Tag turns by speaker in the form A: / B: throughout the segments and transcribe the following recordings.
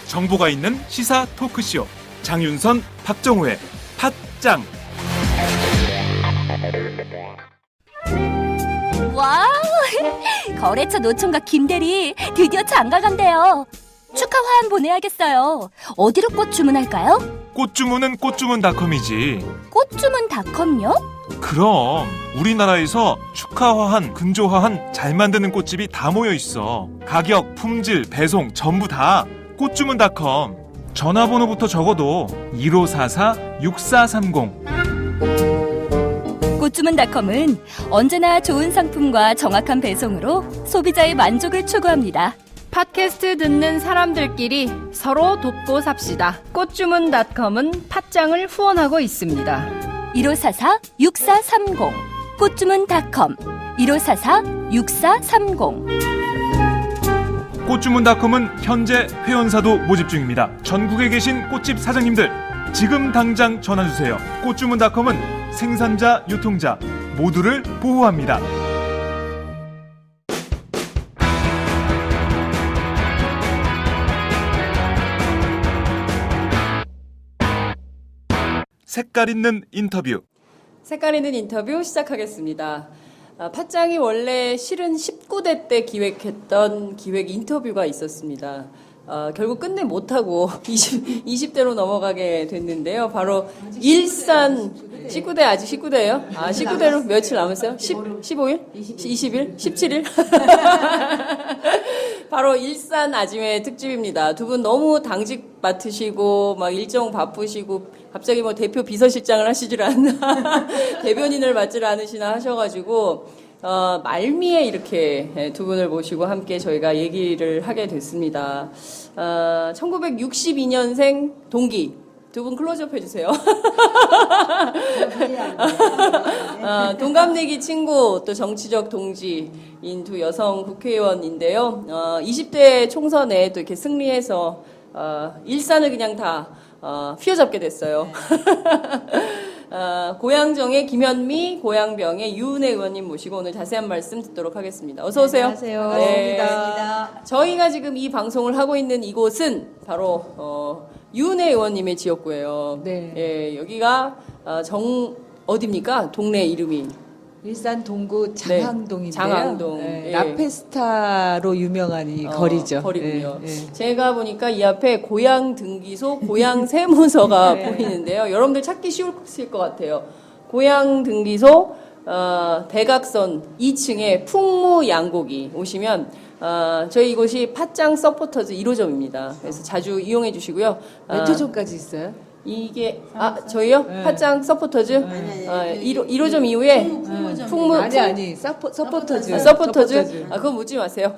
A: 정보가 있는 시사 토크쇼 장윤선, 박정호의 팟짱.
B: 와우! 거래처 노총각 김대리 드디어 장가간대요. 축하 화한 보내야겠어요. 어디로 꽃 주문할까요?
A: 꽃 주문은 꽃주문닷컴이지.
B: 꽃주문닷컴요?
A: 그럼 우리나라에서 축하화한, 근조화한 잘 만드는 꽃집이 다 모여있어. 가격, 품질, 배송 전부 다 꽃주문닷컴. 전화번호부터 적어도 1544-6430.
B: 꽃주문닷컴은 언제나 좋은 상품과 정확한 배송으로 소비자의 만족을 추구합니다.
C: 팟캐스트 듣는 사람들끼리 서로 돕고 삽시다. 꽃주문닷컴은 팟짱을 후원하고 있습니다.
B: 1544-6430. 꽃주문닷컴 1544-6430.
A: 꽃주문닷컴은 현재 회원사도 모집 중입니다. 전국에 계신 꽃집 사장님들 지금 당장 전화주세요. 꽃주문닷컴은 생산자, 유통자 모두를 보호합니다. 색깔 있는 인터뷰.
D: 색깔 있는 인터뷰 시작하겠습니다. 팟짱이 원래 실은 19대 때 기획했던 기획 인터뷰가 있었습니다. 결국 끝내 못하고 20대로 넘어가게 됐는데요. 바로 일산 19대, 아직 19대예요? 19대로 며칠 남았어요? 15일? 20일? 17일? 바로 일산 아지매 특집입니다. 두 분 너무 당직 맡으시고 막 일정 바쁘시고 갑자기 뭐 대표 비서실장을 하시질 않나 대변인을 맡질 않으시나 하셔가지고 말미에 이렇게 두 분을 모시고 함께 저희가 얘기를 하게 됐습니다. 1962년생 동기 두 분 클로즈업 해주세요. 동갑내기 친구 또 정치적 동지인 두 여성 국회의원인데요. 20대 총선에 또 이렇게 승리해서 일산을 그냥 다 휘어잡게 됐어요. 고양정의 김현미, 고양병의 유은혜 의원님 모시고 오늘 자세한 말씀 듣도록 하겠습니다. 어서 오세요.
E: 안녕하세요.
D: 네.
E: 반갑습니다.
D: 저희가 지금 이 방송을 하고 있는 이곳은 바로 유은혜 의원님의 지역구예요.
E: 네.
D: 예, 여기가 어디입니까? 동네 이름이.
E: 일산 동구 장항동인데요.
D: 네, 장항동.
E: 네,
D: 예.
E: 라페스타로 유명한 이 거리죠.
D: 거리군요.
E: 네, 네.
D: 제가 보니까 이 앞에 고향 등기소, 고향 세무서가
E: 네.
D: 보이는데요. 여러분들 찾기 쉬울 것 같아요. 고향 등기소 대각선 2층에 풍무양고기 오시면 저희 이곳이 팟짱 서포터즈 1호점입니다. 그래서 자주 이용해 주시고요.
E: 몇 호점까지 있어요?
D: 이게 저희요?
E: 네.
D: 팟짱 서포터즈 1호점 이후에 풍무
E: 아니 서포터즈.
D: 서포터즈? 그건 묻지 마세요.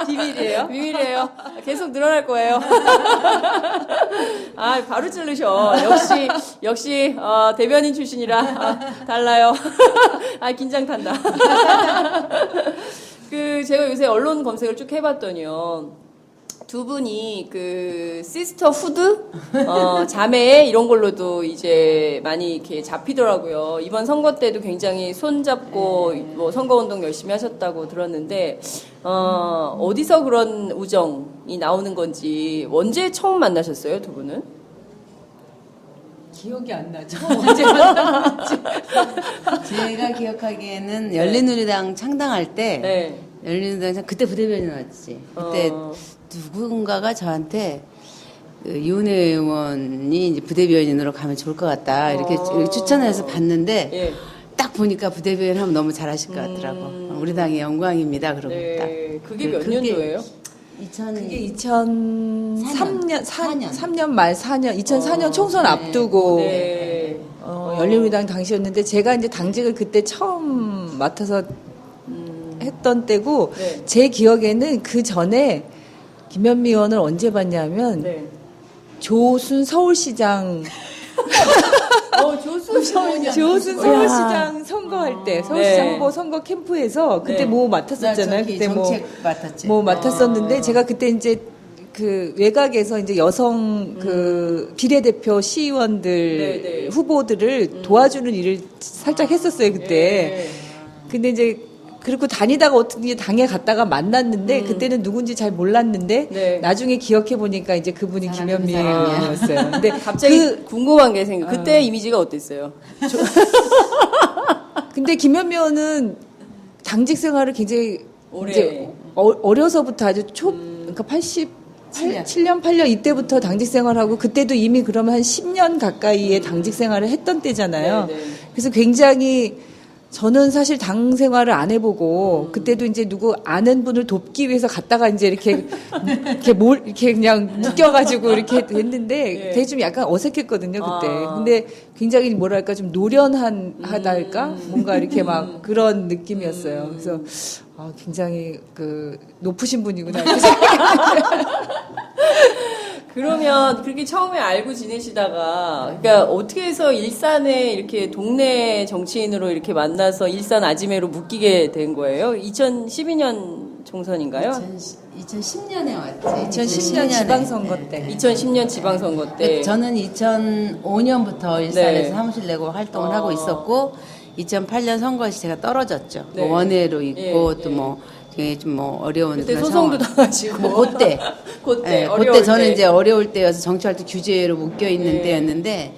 D: 비밀이에요? 비밀이에요. 계속 늘어날 거예요. 바로 찌르셔. 역시 대변인 출신이라 달라요. 긴장 탄다. 제가 요새 언론 검색을 쭉 해봤더니요. 두 분이 시스터 후드 자매 이런 걸로도 이제 많이 이렇게 잡히더라고요. 이번 선거 때도 굉장히 손잡고 뭐 선거 운동 열심히 하셨다고 들었는데 어디서 그런 우정이 나오는 건지 언제 처음 만나셨어요, 두 분은?
E: 기억이 안 나죠. 언제 만났는지.
F: 제가 기억하기에는 열린우리당 창당할 때
D: 네.
F: 열린우리당 그때 부대변인 왔지. 그때 누군가가 저한테 유은혜 의원이 이제 부대변인으로 가면 좋을 것 같다 이렇게 추천해서 봤는데
D: 예.
F: 딱 보니까 부대변인 하면 너무 잘하실 것 같더라고. 우리 당의 영광입니다. 그러고 딱.
D: 네. 그게 몇 년도예요?
E: 그게 2003년 3년 말 4년 2004년 총선 앞두고
D: 네.
E: 열린우리당 당시였는데 제가 이제 당직을 그때 처음 맡아서 했던 때고
D: 네.
E: 제 기억에는 그 전에 김현미 의원을 언제 봤냐면
D: 네.
E: 조순 서울시장 조순 서울시장 선거할 때 서울시장
D: 네.
E: 후보 선거 캠프에서 그때
D: 네.
E: 뭐 맡았었잖아요.
F: 저기
E: 그때
F: 정책 맡았지.
E: 뭐 맡았었는데 제가 그때 이제 그 외곽에서 이제 여성 그 비례대표 시의원들
D: 네, 네.
E: 후보들을 도와주는 일을 살짝 했었어요 그때.
D: 네.
E: 근데 이제 그리고 다니다가 어떻게 당에 갔다가 만났는데 그때는 누군지 잘 몰랐는데
D: 네.
E: 나중에 기억해 보니까 이제 그분이
F: 사람이
E: 김현미였어요. 근데
D: 갑자기 궁금한 게 생겨. 그때 이미지가 어땠어요?
E: 근데 김현미 의원은 당직 생활을 굉장히
D: 오래.
E: 이제 어려서부터 아주 그러니까 87년 8년 이때부터 당직 생활하고 그때도 이미 그러면 한 10년 가까이의 당직 생활을 했던 때잖아요.
D: 네, 네.
E: 그래서 굉장히 저는 사실 당 생활을 안 해보고 그때도 이제 누구 아는 분을 돕기 위해서 갔다가 이제 이렇게 이렇게 그냥 묶여가지고 이렇게 했는데 되게 좀 약간 어색했거든요 그때. 근데 굉장히 뭐랄까 좀 노련하달까 뭔가 이렇게 막 그런 느낌이었어요. 그래서 굉장히 그 높으신 분이구나. 이렇게
D: 그러면 그렇게 처음에 알고 지내시다가 그러니까 어떻게 해서 일산에 이렇게 동네 정치인으로 이렇게 만나서 일산 아지매로 묶이게 된 거예요? 2012년 총선인가요?
F: 2010년에 왔지.
E: 2010년 지방선거 때.
D: 2010년 지방선거 때.
F: 저는 2005년부터 일산에서
D: 네.
F: 사무실 내고 활동을 하고 있었고 2008년 선거에서 제가 떨어졌죠.
D: 네.
F: 뭐 원외로 있고
D: 예,
F: 또 뭐 되게 좀 뭐 어려운
D: 그때
F: 그런
D: 소송도
F: 상황.
D: 당하시고.
F: 뭐 그때
D: 그때
F: 예,
D: 어려울
F: 그때 저는
D: 때.
F: 이제 어려울 때여서 정치활동 규제로 묶여 있는
D: 네.
F: 때였는데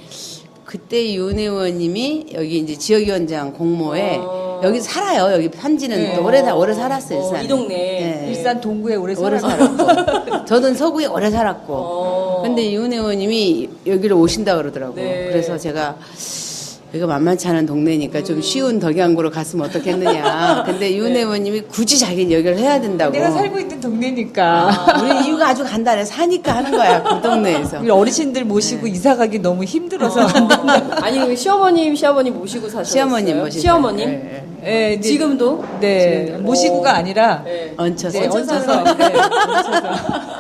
F: 그때 윤 의원님이 여기 이제 지역위원장 공모에 여기 살아요. 여기 산지는
D: 네.
F: 또 오래 살았어요. 일산에.
D: 이 동네.
F: 예.
E: 일산 동구에 오래
F: 오래
E: 살았고.
F: 살았고 저는 서구에 오래 살았고 근데 윤 의원님이 여기로 오신다 그러더라고요.
D: 네.
F: 그래서 제가 여기가 만만치 않은 동네니까 좀 쉬운 덕양구로 갔으면 어떻겠느냐. 근데 윤 의원님이 굳이 자기는 여기를 해야 된다고.
E: 내가 살고 있는 동네니까.
F: 우리 이유가 아주 간단해. 사니까 하는 거야. 그 동네에서.
E: 우리 어르신들 모시고 이사 가기 너무 힘들어서 안 된다.
D: 아니 그럼 시어머님 모시고 사셨어요?
F: 시어머님 모시고.
D: 시어머님?
F: 예, 예.
E: 네, 이제-
D: 지금도?
E: 네,
F: 지금도.
E: 모시고가 아니라
D: 네.
F: 얹혀서.
E: 네, 얹혀서. 네, 얹혀서.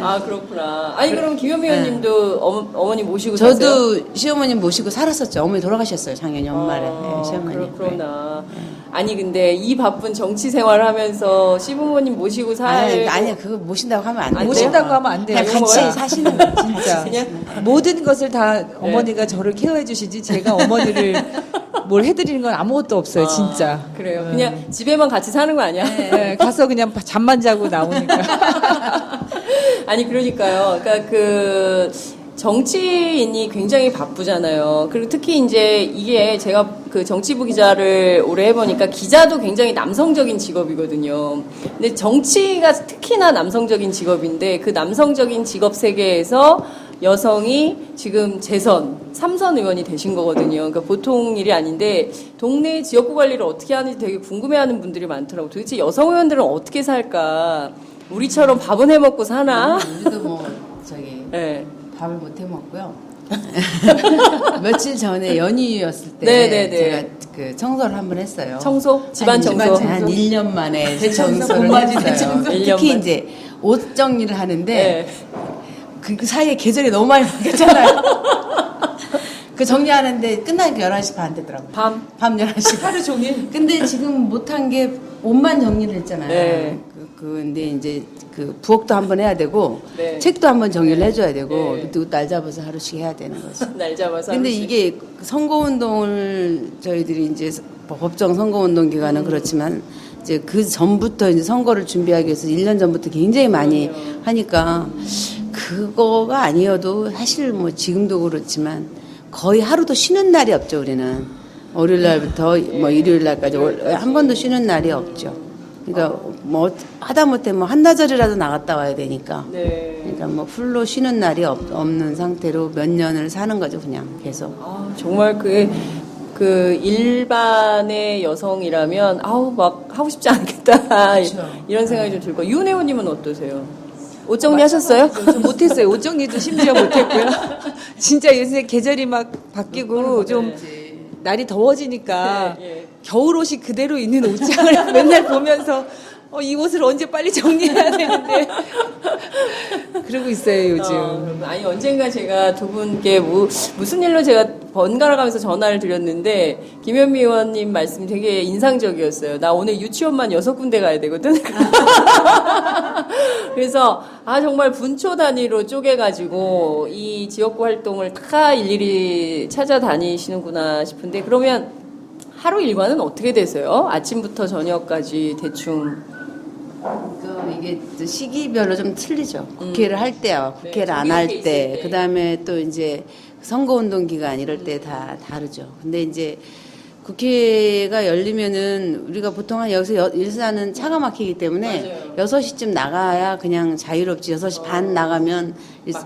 D: 아 그렇구나. 아니 그럼 김현미 의원님도 어머니 모시고 사세요?
F: 저도 시어머님 모시고 살았었죠. 어머니 돌아가셨어요. 작년 연말에. 네, 시어머님.
D: 그렇구나. 아니 근데 이 바쁜 정치 생활을 하면서 시부모님 모시고 살
F: 아니야. 그거 모신다고 하면 안 돼.
E: 모신다고 하면 안 돼요.
F: 그냥 같이
D: 이거야?
F: 사시는 거
E: 진짜.
D: 그냥?
E: 모든 것을 다 어머니가 저를 케어해 주시지 제가 어머니를 뭘 해드리는 건 아무것도 없어요, 진짜.
D: 그래요. 그냥 집에만 같이 사는 거 아니야?
E: 네, 가서 그냥 잠만 자고 나오니까.
D: 아니 그러니까요. 그러니까 그 정치인이 굉장히 바쁘잖아요. 그리고 특히 이제 이게 제가 그 정치부 기자를 오래 해보니까 기자도 굉장히 남성적인 직업이거든요. 근데 정치가 특히나 남성적인 직업인데 그 남성적인 직업 세계에서 여성이 지금 재선 3선 의원이 되신 거거든요. 그러니까 보통 일이 아닌데 동네 지역구 관리를 어떻게 하는지 되게 궁금해하는 분들이 많더라고요. 도대체 여성 의원들은 어떻게 살까? 우리처럼 밥은 해먹고 사나?
F: 우리도 뭐 저기
D: 네.
F: 밥을 못 해 먹고요. 며칠 전에 연휴였을 때
D: 네네네.
F: 제가 그 청소를 한번 했어요.
D: 청소? 집안 청소?
F: 한 1년 만에
E: 대청소,
F: 청소를
E: 봄맞이
F: 했어요.
E: 대청소.
F: 특히
D: 1년 만.
F: 이제 옷 정리를 하는데
D: 네.
F: 그 사이에 계절이 너무 많이 바뀌었잖아요. 그 정리하는데 끝나니까 11시 반 되더라고요.
D: 밤?
F: 밤 11시 반.
E: 하루 종일.
F: 근데 지금 못한 게 옷만 정리를 했잖아요.
D: 네.
F: 근데 이제 그 부엌도 한번 해야 되고
D: 네.
F: 책도 한번 정리를 해줘야 되고
D: 네.
F: 또 날 잡아서 하루씩 해야 되는 거지.
D: 날 잡아서
F: 근데
D: 하루씩.
F: 이게 선거운동을 저희들이 이제 법정 선거운동 기간은 그렇지만 이제 그 전부터 이제 선거를 준비하기 위해서 1년 전부터 굉장히 많이 하니까 그거가 아니어도 사실 뭐 지금도 그렇지만 거의 하루도 쉬는 날이 없죠, 우리는. 월요일 날부터 뭐 일요일 날까지 한 번도 쉬는 날이 없죠. 그러니까 뭐 하다못해 뭐 한나절이라도 나갔다 와야 되니까.
D: 네.
F: 그러니까 뭐 풀로 쉬는 날이 없는 상태로 몇 년을 사는 거죠, 그냥 계속.
D: 아, 정말 그 일반의 여성이라면 아우 막 하고 싶지 않겠다 이런 생각이 좀 들고 윤 의원님은 어떠세요? 옷 정리하셨어요?
E: 저 못했어요. 옷 정리도 심지어 못했고요. 진짜 요새 계절이 막 바뀌고 좀 날이 더워지니까
D: 네, 예.
E: 겨울 옷이 그대로 있는 옷장을 맨날 보면서 이 옷을 언제 빨리 정리해야 되는데 그러고 있어요 요즘.
D: 아니 언젠가 제가 두 분께 무슨 일로 제가 번갈아 가면서 전화를 드렸는데 김현미 의원님 말씀이 되게 인상적이었어요. 나 오늘 유치원만 6군데 가야 되거든. 그래서 정말 분초 단위로 쪼개가지고 이 지역구 활동을 다 일일이 찾아다니시는구나 싶은데 그러면 하루 일과는 어떻게 되세요? 아침부터 저녁까지 대충.
F: 이게 또 시기별로 좀 틀리죠. 국회를 할 때와 국회를 안 할
D: 정기국회
F: 때,
D: 있을 때.
F: 그 다음에 또 이제 선거운동 기간 이럴 때 다 다르죠. 근데 이제 국회가 열리면은 우리가 보통 한 여기서 일산은 차가 막히기 때문에
D: 맞아요.
F: 6시쯤 나가야 그냥 자유롭지. 6시 반 나가면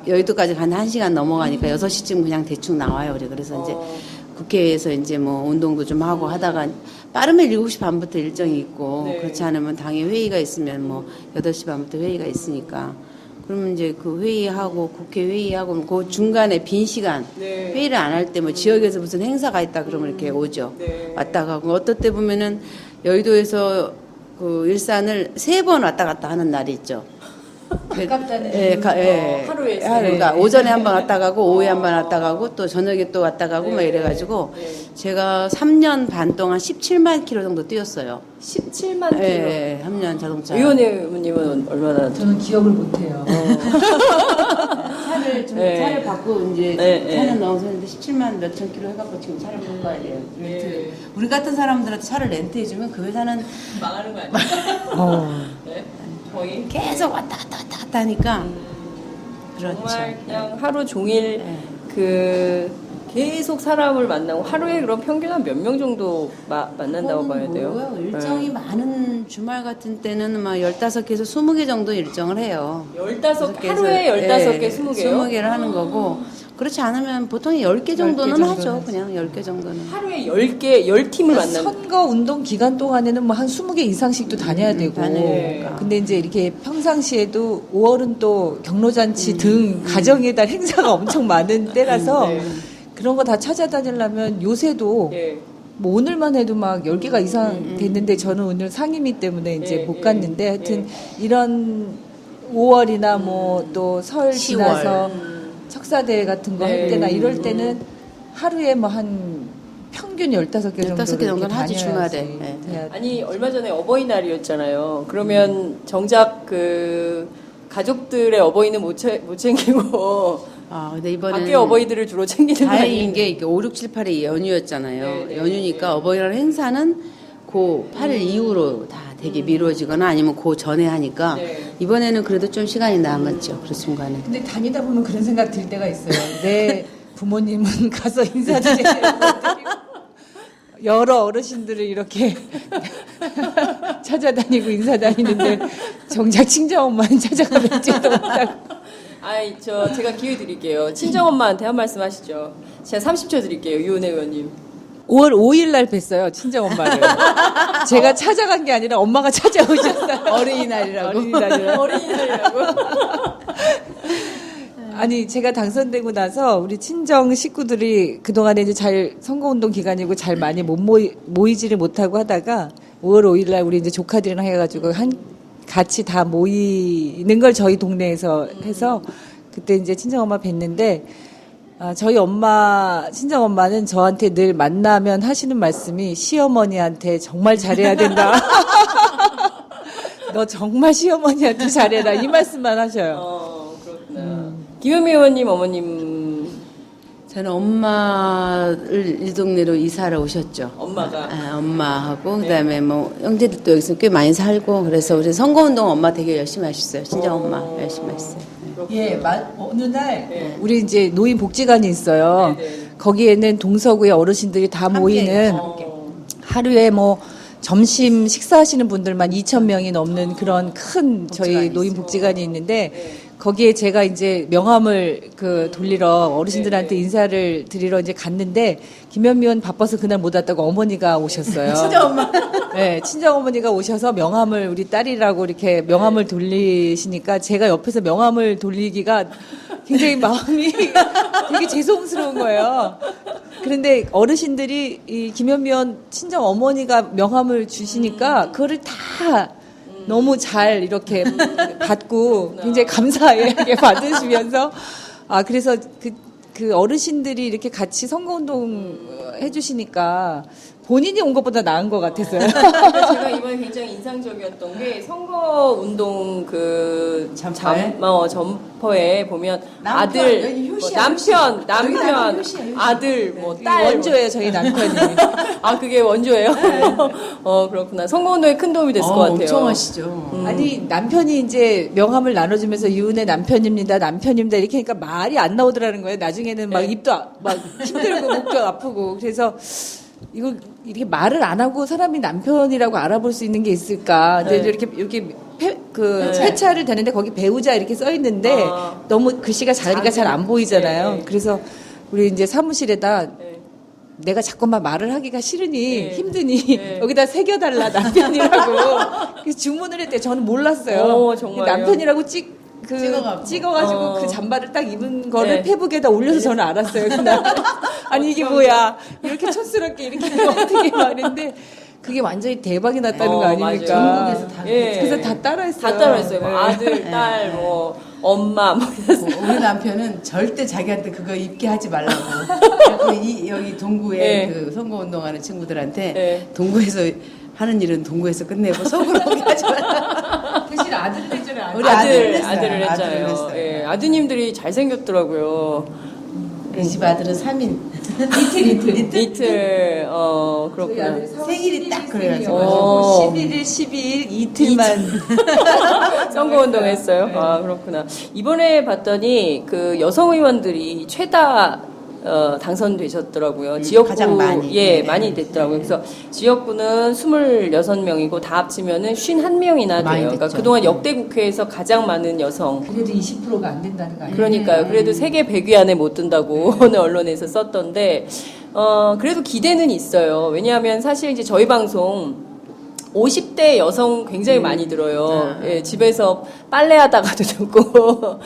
F: 여의도까지 간 1시간 넘어가니까 6시쯤 그냥 대충 나와요. 우리 그래서 이제 국회에서 이제 뭐 운동도 좀 하고 하다가 빠르면 7시 반부터 일정이 있고
D: 네.
F: 그렇지 않으면 당에 회의가 있으면 뭐 8시 반부터 회의가 있으니까 그러면 이제 그 회의하고 국회 회의하고 그 중간에 빈 시간
D: 네.
F: 회의를 안 할 때 뭐 지역에서 무슨 행사가 있다 그러면 이렇게 오죠.
D: 네.
F: 왔다 가고 어떨 때 보면은 여의도에서 그 일산을 3번 왔다 갔다 하는 날이 있죠.
E: 가깝다는
D: 하루에
F: 그러니까 오전에 한 번 왔다 가고 오후에 한 번 왔다 가고 또 저녁에 또 왔다 가고 막 이래가지고 제가 3년 반 동안 17만 킬로 정도 뛰었어요.
D: 17만 킬로.
F: 예, 3년 자동차.
D: 의원님은 얼마나?
E: 저는 기억을 못해요.
F: 차를 바꾸고 이제
D: 네,
F: 차는 넣어서는데 17만 몇천 킬로 해갖고 지금 차를 바꿔야 돼요. 렌트. 우리 같은 사람들한테 차를 렌트해주면 그 회사는
D: 망하는 거 아니에요? 네? 거의
F: 계속 왔다 갔다 하니까 그렇죠.
D: 정말 그냥 하루 종일
F: 네.
D: 그 계속 사람을 만나고 하루에 그럼 평균 한 몇 명 정도 만난다고 봐야 돼요?
F: 뭐예요? 일정이 많은 주말 같은 때는 막 15개에서 20개 정도 일정을 해요.
D: 15개, 하루에 15개, 20개요?
F: 20개를 하는 거고 그렇지 않으면 보통 10개 정도는
E: 10개
F: 하죠.
E: 정도는
F: 그냥 10개 정도는.
D: 하루에 10개, 10팀을 만나는
E: 선거 운동 기간 동안에는 뭐 한 20개 이상씩도 다녀야 되고.
F: 다니니까.
E: 근데 이제 이렇게 평상시에도 5월은 또 경로잔치 등 가정의 달 행사가 엄청 많은 때라서
D: 네.
E: 그런 거 다 찾아다니려면 요새도
D: 예.
E: 뭐 오늘만 해도 막 10개가 이상 됐는데 저는 오늘 상임위 때문에 이제
D: 예,
E: 못
D: 예,
E: 갔는데 하여튼 이런 5월이나 뭐 또 설
F: 10월.
E: 지나서 척사대회 같은 거
D: 네.
E: 할 때나 이럴 때는 하루에 뭐 한 평균 15개 정도
F: 15개 정도는 하지, 주말에. 네.
D: 아니 얼마 전에 어버이날이었잖아요. 그러면 정작 그 가족들의 어버이는 못 챙기고
F: 근데 이번에는
D: 밖에 어버이들을 주로 챙기는 거
F: 다행인
D: 아니에요?
F: 게 이게 5, 6, 7, 8이 연휴였잖아요.
D: 네, 네,
F: 연휴니까
D: 네.
F: 어버이날 행사는 그 8일 이후로 다 되게 미뤄지거나 아니면 그 전에 하니까
D: 네.
F: 이번에는 그래도 좀 시간이 남았죠. 그 순간에.
E: 근데 다니다 보면 그런 생각 들 때가 있어요. 내 부모님은 가서 인사드려야 되는데 여러 어르신들을 이렇게 찾아다니고 인사 다니는데 정작 친정엄마는 찾아가 뵙지도 못하고.
D: 제가 기회 드릴게요. 친정엄마한테 한 말씀 하시죠. 제가 30초 드릴게요. 유은혜 의원님.
E: 5월 5일 날 뵀어요, 친정엄마를. 제가 찾아간 게 아니라 엄마가 찾아오셨어요.
F: 어린이날이라고.
D: 어린이날이라고.
E: 아니, 제가 당선되고 나서 우리 친정 식구들이 그동안에 이제 잘 선거운동 기간이고 잘 많이 못 모이지를 못하고 하다가 5월 5일 날 우리 이제 조카들이랑 해가지고 같이 다 모이는 걸 저희 동네에서 해서 그때 이제 친정엄마 뵀는데 저희 친정엄마는 저한테 늘 만나면 하시는 말씀이 시어머니한테 정말 잘해야 된다. 너 정말 시어머니한테 잘해라. 이 말씀만 하셔요.
D: 그렇구나. 김현미 의원님 어머님
F: 저는 엄마를 이 동네로 이사를 오셨죠.
D: 엄마가
F: 엄마하고 그다음에 뭐 형제들도 여기서 꽤 많이 살고 그래서 우리 선거운동 엄마 되게 열심히 하셨어요. 친정 엄마 열심히 하셨어요.
E: 예, 어느 날 우리 이제 노인 복지관이 있어요. 거기에는 동서구의 어르신들이 다 모이는 하루에 뭐 점심 식사하시는 분들만 2,000명이 넘는 그런 큰 저희 노인 복지관이 있는데 거기에 제가 이제 명함을 돌리러 어르신들한테 인사를 드리러 이제 갔는데 김현미 의원 바빠서 그날 못 왔다고 어머니가 오셨어요. 친정엄마. 네, 친정어머니가 오셔서 명함을 우리 딸이라고 이렇게 명함을 돌리시니까 제가 옆에서 명함을 돌리기가 굉장히 마음이 되게 죄송스러운 거예요. 그런데 어르신들이 이 김현미 의원 친정 어머니가 명함을 주시니까 그거를 다 너무 잘 이렇게 받고 굉장히 감사하게 받으시면서 그래서 그 어르신들이 이렇게 같이 선거운동 해주시니까 본인이 온 것보다 나은 것 같았어요.
D: 제가 이번에 굉장히 인상적이었던 게 선거운동 그 점퍼에 보면 아들,
F: 여기
D: 뭐
F: 효시야,
D: 남편,
F: 효시야.
D: 아들, 뭐 딸.
E: 원조예요, 저희 남편이.
D: 아, 그게 원조예요? 그렇구나. 선거운동에 큰 도움이 됐을 것 같아요.
F: 엄청 하시죠.
E: 아니 남편이 이제 명함을 나눠주면서 이은혜 남편입니다 이렇게 하니까 말이 안 나오더라는 거예요. 나중에는 막 입도 막 힘들고 목도 아프고 그래서 이거 이렇게 말을 안 하고 사람이 남편이라고 알아볼 수 있는 게 있을까? 근데 이렇게 회차를 되는데 거기 배우자 이렇게 써 있는데 너무 글씨가 작으니까 잘 안 보이잖아요.
D: 네.
E: 그래서 우리 이제 사무실에다 내가 자꾸만 말을 하기가 싫으니 힘드니 여기다 새겨달라 남편이라고 그래서 주문을 했대요. 저는 몰랐어요.
D: 정말요?
E: 남편이라고
F: 찍어갖고.
E: 찍어가지고 그 잠바를 딱 입은 거를
D: 네.
E: 페북에다 올려서 저는 알았어요. 그날 아니 이게 뭐야 이렇게 촌스럽게 이렇게 어떻게 말인데 그게 완전히 대박이 났다는 거 아닙니까?
D: 맞아요.
F: 전국에서 다
E: 그래서 다 따라했어요.
D: 다 따라했어요. 뭐
E: 네.
D: 아들, 딸, 뭐 엄마, 뭐 이랬어요.
F: 우리 남편은 절대 자기한테 그거 입게 하지 말라고. 여기 동구에 그 선거운동하는 친구들한테 동구에서 하는 일은 동구에서 끝내고 속으로 오게 하지 말라.
E: 대신 아들을 했잖아요.
F: 우리
D: 아들을
F: 아들을
D: 했잖아요.
F: 했어요.
D: 예, 아드님들이 잘생겼더라고요.
F: 우리 집 아들은 3인.
D: 이틀, 그렇구나.
F: 생일이 딱 그래가지고.
E: 11일, 12일 이틀만
D: 선거운동 했어요? 아, 그렇구나. 이번에 봤더니 그 여성 의원들이 최다 당선되셨더라고요. 지역구
F: 가장 많이.
D: 예,
F: 네.
D: 많이 됐더라고요. 그래서 지역구는 26명이고 다 합치면은 51명이나 돼요.
F: 많이
D: 그러니까
F: 됐죠.
D: 그동안 역대 국회에서 가장 많은 여성.
E: 그래도 20%가 안 된다는 거 아니에요?
D: 그러니까요. 그래도 세계 100위 안에 못 든다고 오늘 언론에서 썼던데, 그래도 기대는 있어요. 왜냐하면 사실 이제 저희 방송 50대 여성 굉장히 많이 들어요. 예, 집에서 빨래하다가도 듣고,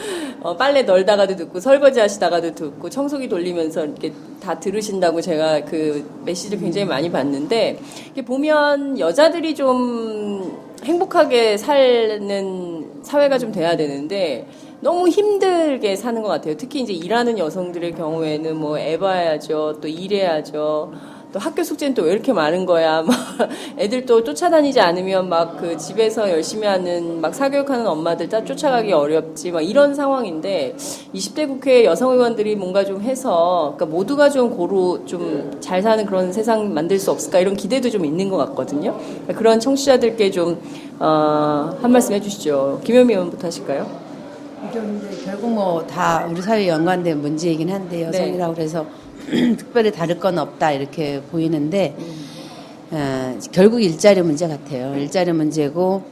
D: 빨래 널다가도 듣고, 설거지 하시다가도 듣고, 청소기 돌리면서 이렇게 다 들으신다고 제가 그 메시지를 굉장히 많이 봤는데, 이게 보면 여자들이 좀 행복하게 사는 사회가 좀 돼야 되는데, 너무 힘들게 사는 것 같아요. 특히 이제 일하는 여성들의 경우에는 뭐 애 봐야죠, 또 일해야죠. 또 학교 숙제는 또 왜 이렇게 많은 거야. 막 애들 또 쫓아다니지 않으면 막 그 집에서 열심히 하는 막 사교육하는 엄마들 다 쫓아가기 어렵지. 막 이런 상황인데 20대 국회 여성 의원들이 뭔가 좀 해서 그러니까 모두가 좀 고루 좀 잘 사는 그런 세상 만들 수 없을까 이런 기대도 좀 있는 것 같거든요. 그러니까 그런 청취자들께 좀 한 말씀 해주시죠. 김현미 의원부터 하실까요?
F: 근데 결국 뭐 다 우리 사회에 연관된 문제이긴 한데 여성이라고 그래서 특별히 다를 건 없다 이렇게 보이는데 결국 일자리 문제 같아요. 일자리 문제고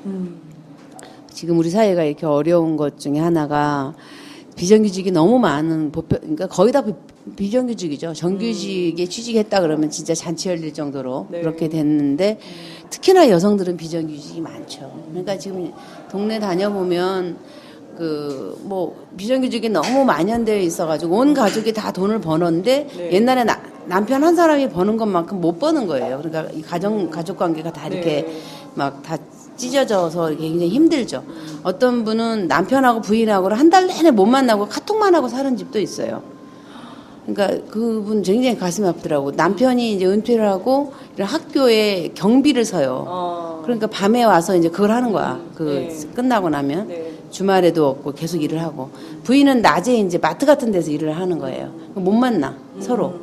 F: 지금 우리 사회가 이렇게 어려운 것 중에 하나가 비정규직이 너무 많은 그러니까 거의 다 비정규직이죠. 정규직에 취직했다 그러면 진짜 잔치 열릴 정도로 그렇게 됐는데 특히나 여성들은 비정규직이 많죠. 그러니까 지금 동네 다녀보면 뭐 비정규직이 너무 만연되어 있어가지고 온 가족이 다 돈을 버는데 옛날에 남편 한 사람이 버는 것만큼 못 버는 거예요. 그러니까 이 가족 관계가 다 이렇게 막 다 찢어져서 이렇게 굉장히 힘들죠. 어떤 분은 남편하고 부인하고를 한 달 내내 못 만나고 카톡만 하고 사는 집도 있어요. 그러니까 그분 굉장히 가슴이 아프더라고. 남편이 이제 은퇴를 하고 이런 학교에 경비를 서요. 그러니까 밤에 와서 이제 그걸 하는 거야. 끝나고 나면. 주말에도 없고 계속 일을 하고. 부인은 낮에 이제 마트 같은 데서 일을 하는 거예요. 못 만나, 서로.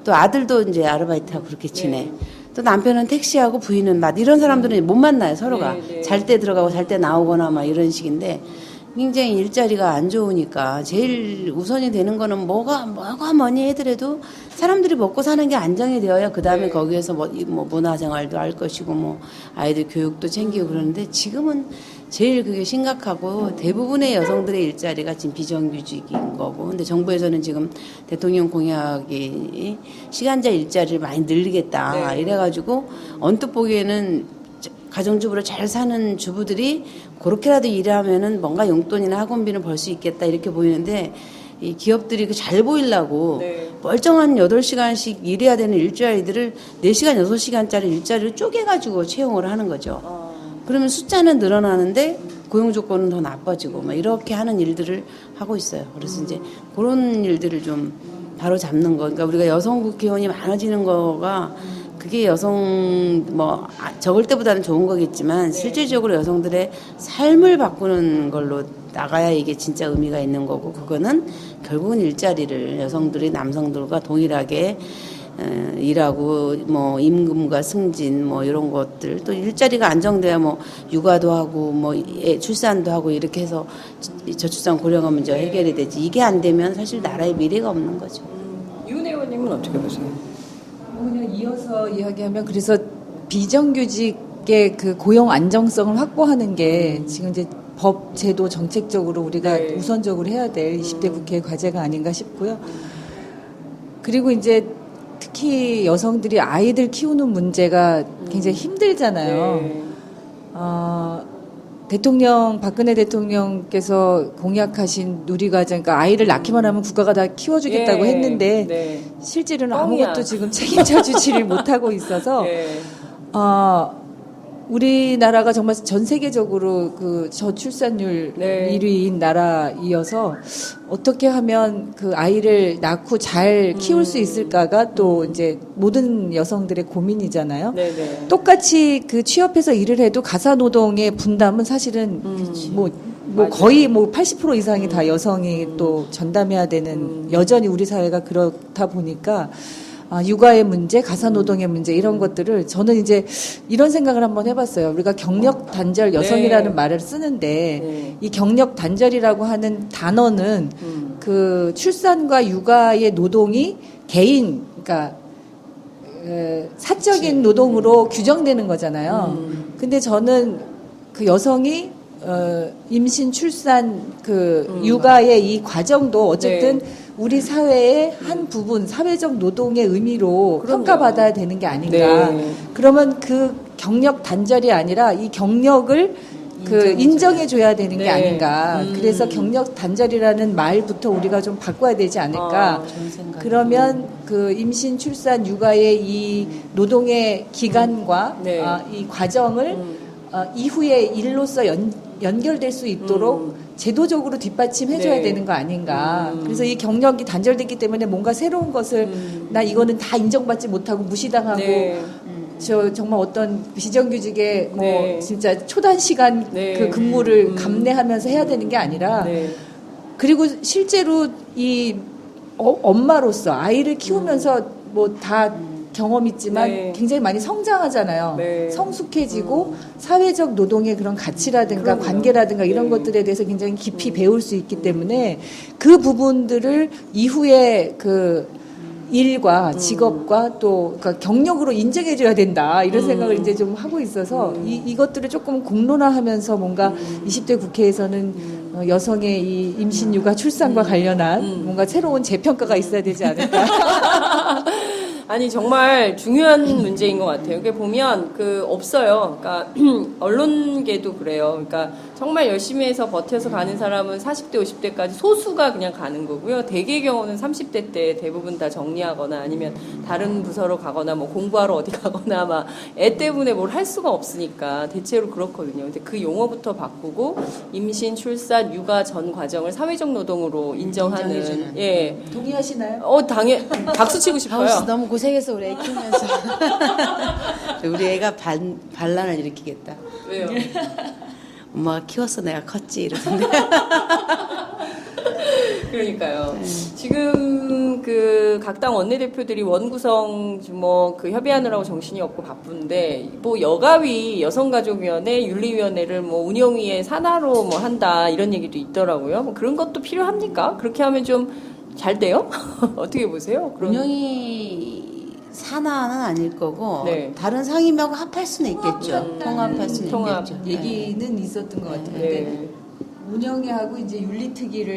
F: 또 아들도 이제 아르바이트하고 그렇게 지내. 또 남편은 택시하고 부인은 이런 사람들은 못 만나요, 서로가. 잘 때 들어가고 잘 때 나오거나 막 이런 식인데. 굉장히 일자리가 안 좋으니까 제일 우선이 되는 거는 뭐가 뭐니 해더라도 사람들이 먹고 사는 게 안정이 되어야 그 다음에 거기에서 뭐 문화생활도 할 것이고 뭐 아이들 교육도 챙기고 그러는데 지금은 제일 그게 심각하고 대부분의 여성들의 일자리가 지금 비정규직인 거고 근데 정부에서는 지금 대통령 공약이 시간제 일자리를 많이 늘리겠다 이래가지고 언뜻 보기에는 가정주부로 잘 사는 주부들이 그렇게라도 일하면은 뭔가 용돈이나 학원비는 벌 수 있겠다 이렇게 보이는데 이 기업들이 잘 보이려고 멀쩡한 8시간씩 일해야 되는 일자리들을 4시간, 6시간짜리 일자리를 쪼개가지고 채용을 하는 거죠. 그러면 숫자는 늘어나는데 고용 조건은 더 나빠지고 막 이렇게 하는 일들을 하고 있어요. 그래서 이제 그런 일들을 좀 바로 잡는 거. 그러니까 우리가 여성 국회의원이 많아지는 거가 그게 여성 적을 때보다는 좋은 거겠지만 실질적으로 여성들의 삶을 바꾸는 걸로 나가야 이게 진짜 의미가 있는 거고, 그거는 결국은 일자리를 여성들이 남성들과 동일하게 일하고 뭐 임금과 승진 뭐 이런 것들, 또 일자리가 안정돼야 뭐 육아도 하고 뭐 출산도 하고 이렇게 해서 저출산 고령화 문제가 해결이 되지. 이게 안 되면 사실 나라의 미래가 없는 거죠.
D: 이훈 의원님은 어떻게 보세요?
E: 그냥 이어서 이야기하면, 그래서 비정규직의 그 고용 안정성을 확보하는 게 지금 이제 법, 제도, 정책적으로 우리가
D: 네.
E: 우선적으로 해야 될 20대 국회 과제가 아닌가 싶고요. 그리고 이제 특히 여성들이 아이들 키우는 문제가 굉장히 힘들잖아요.
D: 네.
E: 박근혜 대통령께서 공약하신 누리과정, 그러니까 아이를 낳기만 하면 국가가 다 키워주겠다고
D: 예,
E: 했는데
D: 네.
E: 실제로는
D: 뻥이야.
E: 아무것도 지금 책임져 주지를 못하고 있어서
D: 네.
E: 우리나라가 정말 전 세계적으로 그 저출산율
D: 네.
E: 1위인 나라이어서 어떻게 하면 그 아이를 낳고 잘 키울 수 있을까가 또 이제 모든 여성들의 고민이잖아요.
D: 네네.
E: 똑같이 그 취업해서 일을 해도 가사 노동의 분담은 사실은 뭐
D: 맞아요.
E: 거의 뭐 80% 이상이 다 여성이 또 전담해야 되는, 여전히 우리 사회가 그렇다 보니까 육아의 문제, 가사 노동의 문제, 이런 것들을 저는 이제 이런 생각을 한번 해봤어요. 우리가 경력 단절 여성이라는
D: 네.
E: 말을 쓰는데
D: 네.
E: 이 경력 단절이라고 하는 단어는 그 출산과 육아의 노동이 개인, 그러니까 사적인 노동으로 규정되는 거잖아요. 근데 저는 그 여성이 임신, 출산, 육아의 이 과정도 어쨌든
D: 네.
E: 우리 사회의 한 부분, 사회적 노동의 의미로
D: 그럼요.
E: 평가받아야 되는 게 아닌가.
D: 네.
E: 그러면 그 경력 단절이 아니라 이 경력을 인정해줘야 되는 게
D: 네.
E: 아닌가. 그래서 경력 단절이라는 말부터 우리가 좀 바꿔야 되지 않을까.
F: 좋은 생각.
E: 그러면 그 임신, 출산, 육아의 이 노동의 기간과
D: 네.
E: 이 과정을 이후에 일로서 연결될 수 있도록 제도적으로 뒷받침해줘야
D: 네.
E: 되는 거 아닌가. 그래서 이 경력이 단절됐기 때문에 뭔가 새로운 것을 나 이거는 다 인정받지 못하고 무시당하고
D: 네.
E: 저 정말 어떤 비정규직의 뭐
D: 네.
E: 진짜 초단 시간
D: 네.
E: 그 근무를 감내하면서 해야 되는 게 아니라
D: 네.
E: 그리고 실제로 이 엄마로서 아이를 키우면서 뭐 다 경험 있지만
D: 네.
E: 굉장히 많이 성장하잖아요.
D: 네.
E: 성숙해지고 사회적 노동의 그런 가치라든가
D: 그럼요.
E: 관계라든가 이런
D: 네.
E: 것들에 대해서 굉장히 깊이 배울 수 있기 때문에 그 부분들을 이후에 그 일과 직업과 또 그러니까 경력으로 인정해줘야 된다, 이런 생각을 이제 좀 하고 있어서 이것들을 조금 공론화하면서 뭔가 20대 국회에서는 여성의 이 임신, 육아, 출산과 관련한 뭔가 새로운 재평가가 있어야 되지 않을까.
D: 아니 정말 중요한 문제인 것 같아요. 이게 보면 없어요. 그러니까 언론계도 그래요. 그러니까 정말 열심히 해서 버텨서 가는 사람은 40대, 50대까지 소수가 그냥 가는 거고요. 대개의 경우는 30대 때 대부분 다 정리하거나 아니면 다른 부서로 가거나 뭐 공부하러 어디 가거나 막 애 때문에 뭘 할 수가 없으니까 대체로 그렇거든요. 근데 그 용어부터 바꾸고 임신, 출산, 육아 전 과정을 사회적 노동으로 인정하는.
F: 인정해주는.
D: 예.
E: 동의하시나요?
D: 박수 치고 싶어요.
F: 아우, 너무 고생해서 우리 애 키우면서 우리 애가 반란을 일으키겠다.
D: 왜요?
F: 엄마가 키웠어, 내가 컸지 이러던데.
D: 그러니까요. 지금 각 당 원내대표들이 원구성 협의하느라고 정신이 없고 바쁜데 뭐 여가위 여성가족위원회 윤리위원회를 뭐 운영위에 산하로 뭐 한다 이런 얘기도 있더라고요. 뭐 그런 것도 필요합니까? 그렇게 하면 좀 잘 돼요? 어떻게 보세요? 그런
F: 운영이 산하는 아닐 거고
D: 네.
F: 다른 상임하고 합할 수는 있겠죠. 통합할 수는
D: 통합.
F: 있겠죠.
E: 얘기는 있었던 것 같아요. 근데
D: 네.
E: 운영회하고 이제 윤리특위를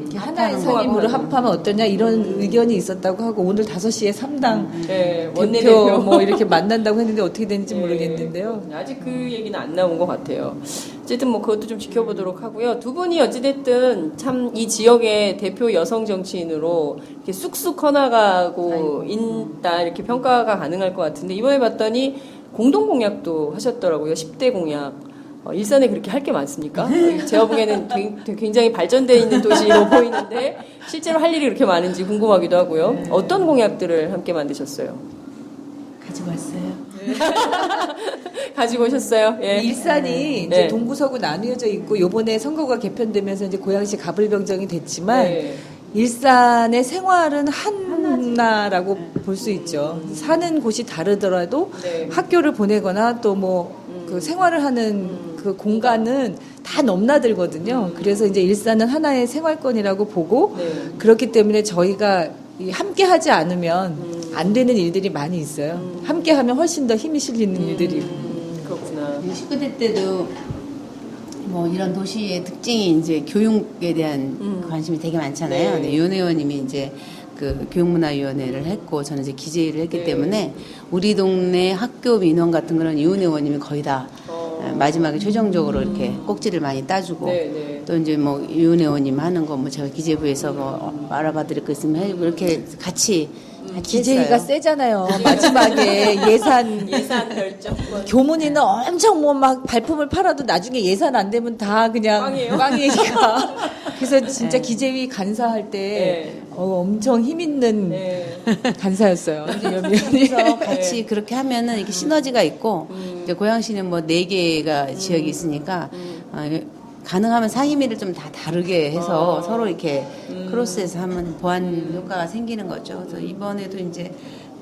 E: 이렇게
F: 합하는
E: 하나의 상임으로
D: 거.
E: 합하면 어떠냐 이런 의견이 있었다고 하고, 오늘 5시에 3당
D: 네,
E: 대표
D: 원내대표
E: 뭐 이렇게 만난다고 했는데 어떻게 되는지
D: 네.
E: 모르겠는데요.
D: 아직 그 얘기는 안 나온 것 같아요. 어쨌든 뭐 그것도 좀 지켜보도록 하고요. 두 분이 어찌됐든 참 이 지역의 대표 여성 정치인으로 이렇게 쑥쑥 커나가고 있다 이렇게 평가가 가능할 것 같은데, 이번에 봤더니 공동 공약도 하셨더라고요. 10대 공약. 일산에 그렇게 할 게 많습니까? 제가 보기에는 굉장히 발전되어 있는 도시로 보이는데 실제로 할 일이 그렇게 많은지 궁금하기도 하고요. 어떤 공약들을 함께 만드셨어요?
F: 가지고 왔어요.
D: 가지고 오셨어요? 예.
E: 일산이 이제
D: 네.
E: 동구 서구 나뉘어져 있고 요번에 선거가 개편되면서 이제 고양시 가불병정이 됐지만
D: 네.
E: 일산의 생활은 하나라고 볼 수 있죠. 사는 곳이 다르더라도
D: 네.
E: 학교를 보내거나 또 뭐 그 생활을 하는 그 공간은 다 넘나들거든요. 그래서 이제 일산은 하나의 생활권이라고 보고
D: 네.
E: 그렇기 때문에 저희가 이 함께 하지 않으면 안 되는 일들이 많이 있어요. 함께 하면 훨씬 더 힘이 실리는 일들이.
D: 그렇구나.
F: 19대 때도 뭐 이런 도시의 특징이 이제 교육에 대한 관심이 되게 많잖아요.
D: 네.
F: 네. 윤 의원님이 이제 그 교육문화위원회를 했고 저는 이제 기재위를 했기
D: 네.
F: 때문에 우리 동네 학교 민원 같은 거는 윤 의원님이 거의 다 마지막에 최종적으로 이렇게 꼭지를 많이 따주고
D: 네, 네.
F: 또 이제 뭐 윤 의원님 하는 거 뭐 제가 기재부에서 뭐 알아봐 드릴 거 있으면 해주고 이렇게 같이
E: 기재위가
F: 했어요.
E: 세잖아요. 마지막에 예산
D: 결정.
E: 교문위는 엄청 뭐 막 발품을 팔아도 나중에 예산 안 되면 다 그냥
D: 빵이에요?
E: 빵이니까. 그래서 진짜 기재위 간사할 때
D: 네.
E: 엄청 힘 있는
D: 네.
E: 간사였어요.
F: 그래서 같이 그렇게 하면은 이렇게 시너지가 있고 이제 고양시는 뭐 4개가 지역이 있으니까 가능하면 상임위를 좀 다 다르게 해서 서로 이렇게 크로스해서 하면 보완 효과가 생기는 거죠. 그래서 이번에도 이제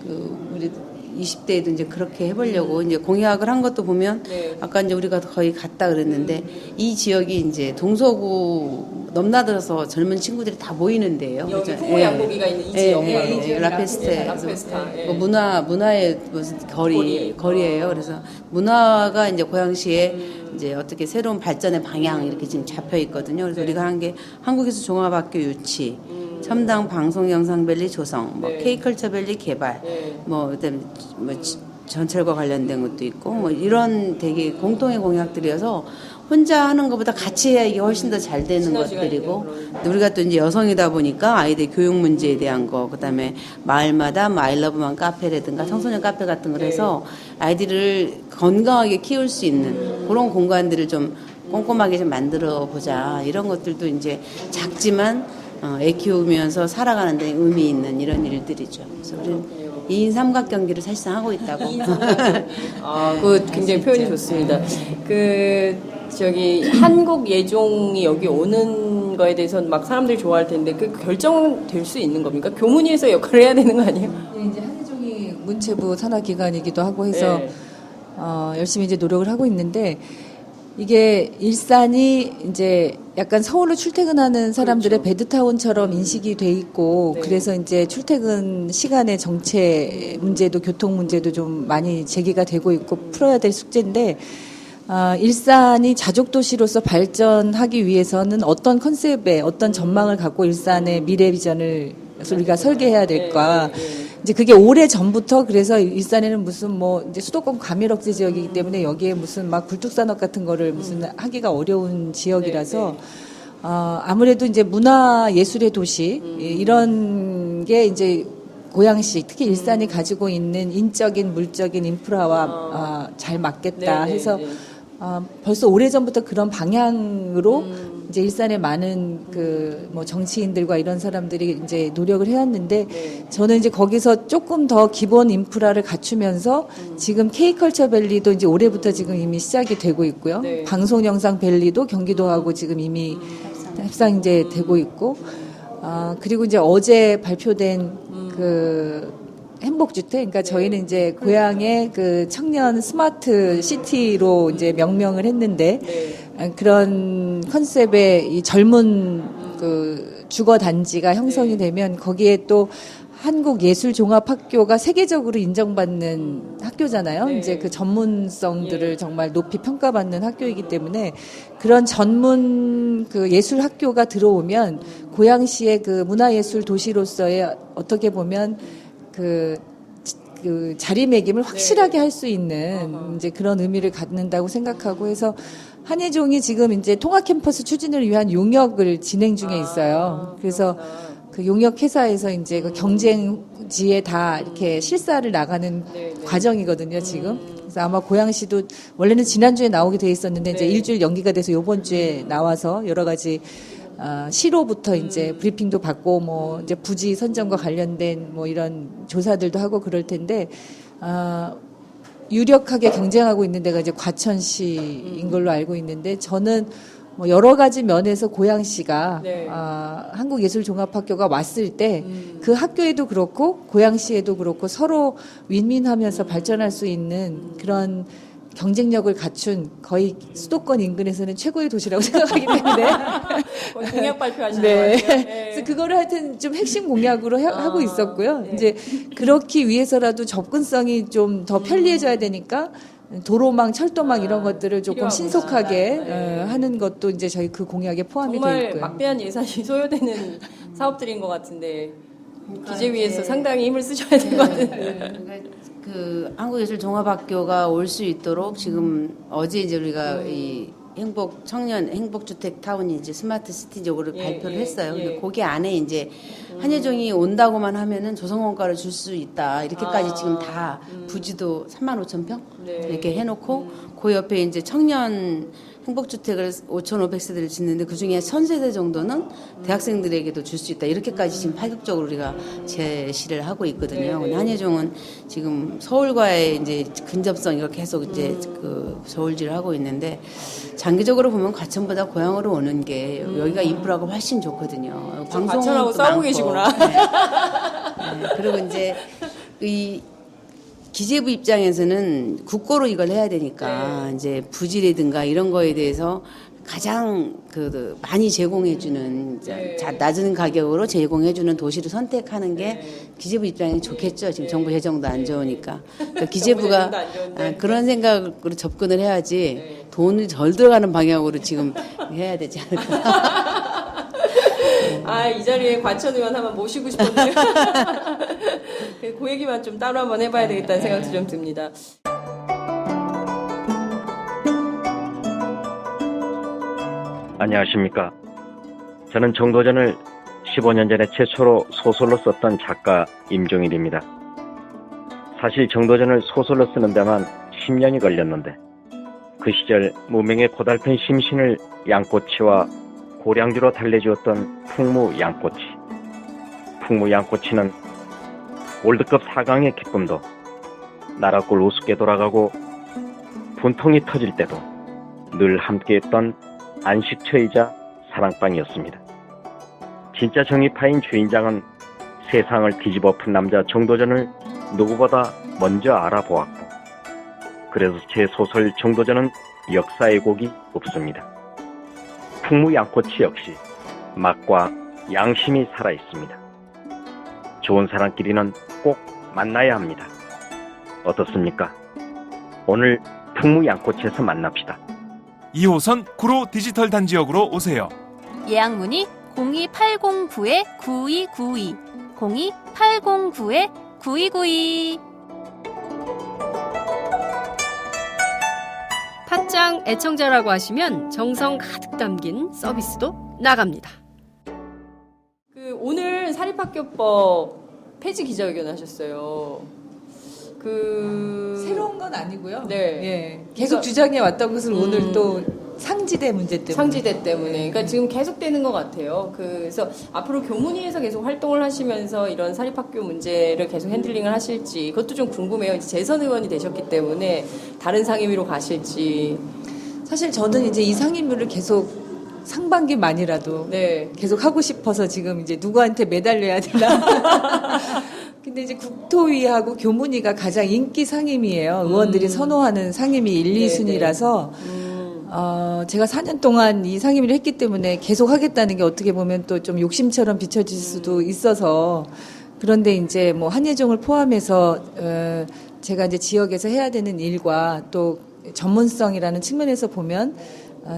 F: 그 우리 20대에도 이제 그렇게 해보려고 이제 공약을 한 것도 보면
D: 네.
F: 아까 이제 우리가 거의 갔다 그랬는데 이 지역이 이제 동서구 넘나들어서 젊은 친구들이 다 모이는데요.
D: 여기
F: 그죠?
D: 풍호 양고기가 있는 이 지역.
F: 이
D: 예,
F: 라페스테.
D: 라페스타. 예.
F: 뭐 문화의 무슨 거리예요. 그래서 문화가 이제 고양시에 이제 어떻게 새로운 발전의 방향 이렇게 지금 잡혀 있거든요. 그래서 우리가 한 게 한국에서 종합학교 유치, 첨당 방송 영상밸리 조성, 뭐
D: 네.
F: K컬처밸리 개발,
D: 네.
F: 뭐 그다음에 뭐 전철과 관련된 것도 있고 뭐 이런 되게 공통의 공약들이어서 혼자 하는 것보다 같이 해야 이게 훨씬 더 잘 되는
D: 시너지가
F: 것들이고
D: 있네요,
F: 근데 우리가 또 이제 여성이다 보니까 아이들 교육 문제에 대한 거 그다음에 마을마다 뭐 아이러브만 카페라든가 청소년 카페 같은 걸 해서 아이들을 건강하게 키울 수 있는 그런 공간들을 좀 꼼꼼하게 좀 만들어 보자 이런 것들도 이제 작지만 애 키우면서 살아가는 데 의미 있는 이런 일들이죠. 그래서 우리는 2인 삼각경기를 사실상 하고 있다고.
D: 그 굉장히 표현이 좋습니다. 저기 한국 예종이 여기 오는 거에 대해서는 막 사람들이 좋아할 텐데 그 결정은 될 수 있는 겁니까? 교문위에서 역할을 해야 되는 거 아니에요?
E: 이제 한예종이 문체부 산하기관이기도 하고 해서
D: 네.
E: 열심히 이제 노력을 하고 있는데 이게 일산이 이제 약간 서울로 출퇴근하는 사람들의
D: 그렇죠.
E: 베드타운처럼 인식이 돼 있고
D: 네.
E: 그래서 이제 출퇴근 시간의 정체 문제도 교통 문제도 좀 많이 제기가 되고 있고 풀어야 될 숙제인데 일산이 자족 도시로서 발전하기 위해서는 어떤 컨셉에 어떤 전망을 갖고 일산의 미래 비전을 우리가 설계해야 될까? 이제 그게 오래 전부터 그래서 일산에는 무슨 뭐 이제 수도권 과밀 억제 지역이기 때문에 여기에 무슨 막 굴뚝산업 같은 거를 무슨 하기가 어려운 지역이라서 아무래도 이제 문화 예술의 도시 이런 게 이제 고양시 특히 일산이 가지고 있는 인적인 물적인 인프라와 잘 맞겠다
D: 네, 네,
E: 해서
D: 네.
E: 벌써 오래전부터 그런 방향으로 이제 일산의 많은 그 뭐 정치인들과 이런 사람들이 이제 노력을 해왔는데
D: 네.
E: 저는 이제 거기서 조금 더 기본 인프라를 갖추면서 지금 K컬처 밸리도 이제 올해부터 지금 이미 시작이 되고 있고요.
D: 네.
E: 방송 영상 밸리도 경기도하고 지금 이미 협상 이제 되고 있고 그리고 이제 어제 발표된 그 행복주택, 그러니까 저희는 이제 고향의 그 청년 스마트 시티로 이제 명명을 했는데 그런 컨셉의 이 젊은 그 주거 단지가 형성이 되면 거기에 또 한국예술종합학교가 세계적으로 인정받는 학교잖아요.
D: 네.
E: 이제 그 전문성들을 정말 높이 평가받는 학교이기 때문에 그런 전문 그 예술 학교가 들어오면 고양시의 그 문화예술 도시로서의 어떻게 보면 그 자리매김을 확실하게 할 수 있는 이제 그런 의미를 갖는다고 생각하고 해서 한예종이 지금 이제 통합 캠퍼스 추진을 위한 용역을 진행 중에 있어요. 그래서 그 용역 회사에서 이제 그 경쟁지에 다 이렇게 실사를 나가는
D: 네, 네.
E: 과정이거든요, 지금. 그래서 아마 고양시도 원래는 지난주에 나오게 돼 있었는데 이제
D: 네.
E: 일주일 연기가 돼서 요번 주에 나와서 여러 가지 시로부터 이제 브리핑도 받고 뭐 이제 부지 선정과 관련된 뭐 이런 조사들도 하고 그럴 텐데 유력하게 경쟁하고 있는 데가 이제 과천시인 걸로 알고 있는데 저는 뭐 여러 가지 면에서 고양시가
D: 네.
E: 한국예술종합학교가 왔을 때 그 학교에도 그렇고 고양시에도 그렇고 서로 윈윈하면서 발전할 수 있는 그런 경쟁력을 갖춘 거의 수도권 인근에서는 최고의 도시라고 생각하기 때문에
D: 공약 발표하시는
E: 네.
D: 것 같아요.
E: 그래서 그거를 하여튼 좀 핵심 공약으로 하고 있었고요.
D: 네.
E: 이제 그렇기 위해서라도 접근성이 좀 더 편리해져야 되니까 도로망, 철도망 이런 것들을 조금
D: 필요하구나.
E: 신속하게
D: 네.
E: 하는 것도 이제 저희 그 공약에 포함이 되어
D: 정말
E: 있고요.
D: 막대한 예산이 소요되는 사업들인 것 같은데 기재위에서 상당히 힘을 쓰셔야 되거든요.
F: 그 한국예술종합학교가 올 수 있도록 지금 어제 이제 우리가 이 행복주택 타운이 이제 스마트 시티적으로
D: 예,
F: 발표를
D: 예,
F: 했어요.
D: 예.
F: 근데 거기 안에 이제 한예종이 온다고만 하면은 조성원가를 줄 수 있다. 이렇게까지 지금 다 부지도 35,000평
D: 네.
F: 이렇게 해놓고 그 옆에 이제 청년 행복주택을 5,500세대를 짓는데 그 중에 1,000세대 정도는 대학생들에게도 줄 수 있다. 이렇게까지 지금 파격적으로 우리가 제시를 하고 있거든요. 근데 한예종은 지금 서울과의 이제 근접성 이거 계속 이제 그 저울질을 하고 있는데 장기적으로 보면 과천보다 고향으로 오는 게 여기가 인프라가 훨씬 좋거든요.
D: 과천하고 싸우고
F: 많고.
D: 계시구나.
F: 네. 네. 그리고 이제 이 기재부 입장에서는 국고로 이걸 해야 되니까 이제 부지라든가 이런 거에 대해서 가장 그 많이 제공해주는 낮은 가격으로 제공해주는 도시를 선택하는 게 기재부 입장에 좋겠죠. 지금 정부 재정도 안 좋으니까 그러니까 기재부가
D: 재정도 안 좋은데.
F: 그런 생각으로 접근을 해야지 돈이 덜 들어가는 방향으로 지금 해야 되지 않을까.
D: 이 자리에 과천 의원 한번 모시고 싶었네요. 그 얘기만 좀 따로 한번 해봐야 되겠다는 생각도 좀 듭니다.
G: 안녕하십니까. 저는 정도전을 15년 전에 최초로 소설로 썼던 작가 임종일입니다. 사실 정도전을 소설로 쓰는 데만 10년이 걸렸는데 그 시절 무명의 고달픈 심신을 양꼬치와 고량주로 달래주었던 풍무양꼬치. 풍무양꼬치는 월드컵 4강의 기쁨도 나라골 우습게 돌아가고 분통이 터질 때도 늘 함께했던 안식처이자 사랑방이었습니다. 진짜 정의파인 주인장은 세상을 뒤집어 푼 남자 정도전을 누구보다 먼저 알아보았고 그래서 제 소설 정도전은 역사의 곡이 없습니다. 풍무양꼬치 역시 맛과 양심이 살아있습니다. 좋은 사람끼리는 꼭 만나야 합니다. 어떻습니까? 오늘 풍무양꼬치에서 만납시다.
A: 2호선 구로 디지털 단지역으로 오세요.
B: 예약 문의 02809-9292, 02809-9292.
C: 팟짱 애청자라고 하시면 정성 가득 담긴 서비스도 나갑니다.
D: 오늘 사립학교법 폐지 기자회견 하셨어요.
E: 새로운 건 아니고요.
D: 네.
E: 예. 계속
D: 그러니까-
E: 주장해 왔던 것을 오늘 또 상지대 문제 때문에.
D: 상지대 때문에. 그러니까 지금 계속되는 것 같아요. 그래서 앞으로 교문위에서 계속 활동을 하시면서 이런 사립학교 문제를 계속 핸들링을 하실지 그것도 좀 궁금해요. 이제 재선 의원이 되셨기 때문에 다른 상임위로 가실지.
E: 사실 저는 이제 이 상임위를 계속 상반기만이라도
D: 네.
E: 계속 하고 싶어서 지금 이제 누구한테 매달려야 되나. 근데 이제 국토위하고 교문위가 가장 인기 상임위예요. 의원들이 선호하는 상임위 1,
D: 네,
E: 2순위라서 제가 4년 동안 이 상임위를 했기 때문에 계속 하겠다는 게 어떻게 보면 또 좀 욕심처럼 비춰질 수도 있어서 그런데 이제 뭐 한예종을 포함해서 제가 이제 지역에서 해야 되는 일과 또 전문성이라는 측면에서 보면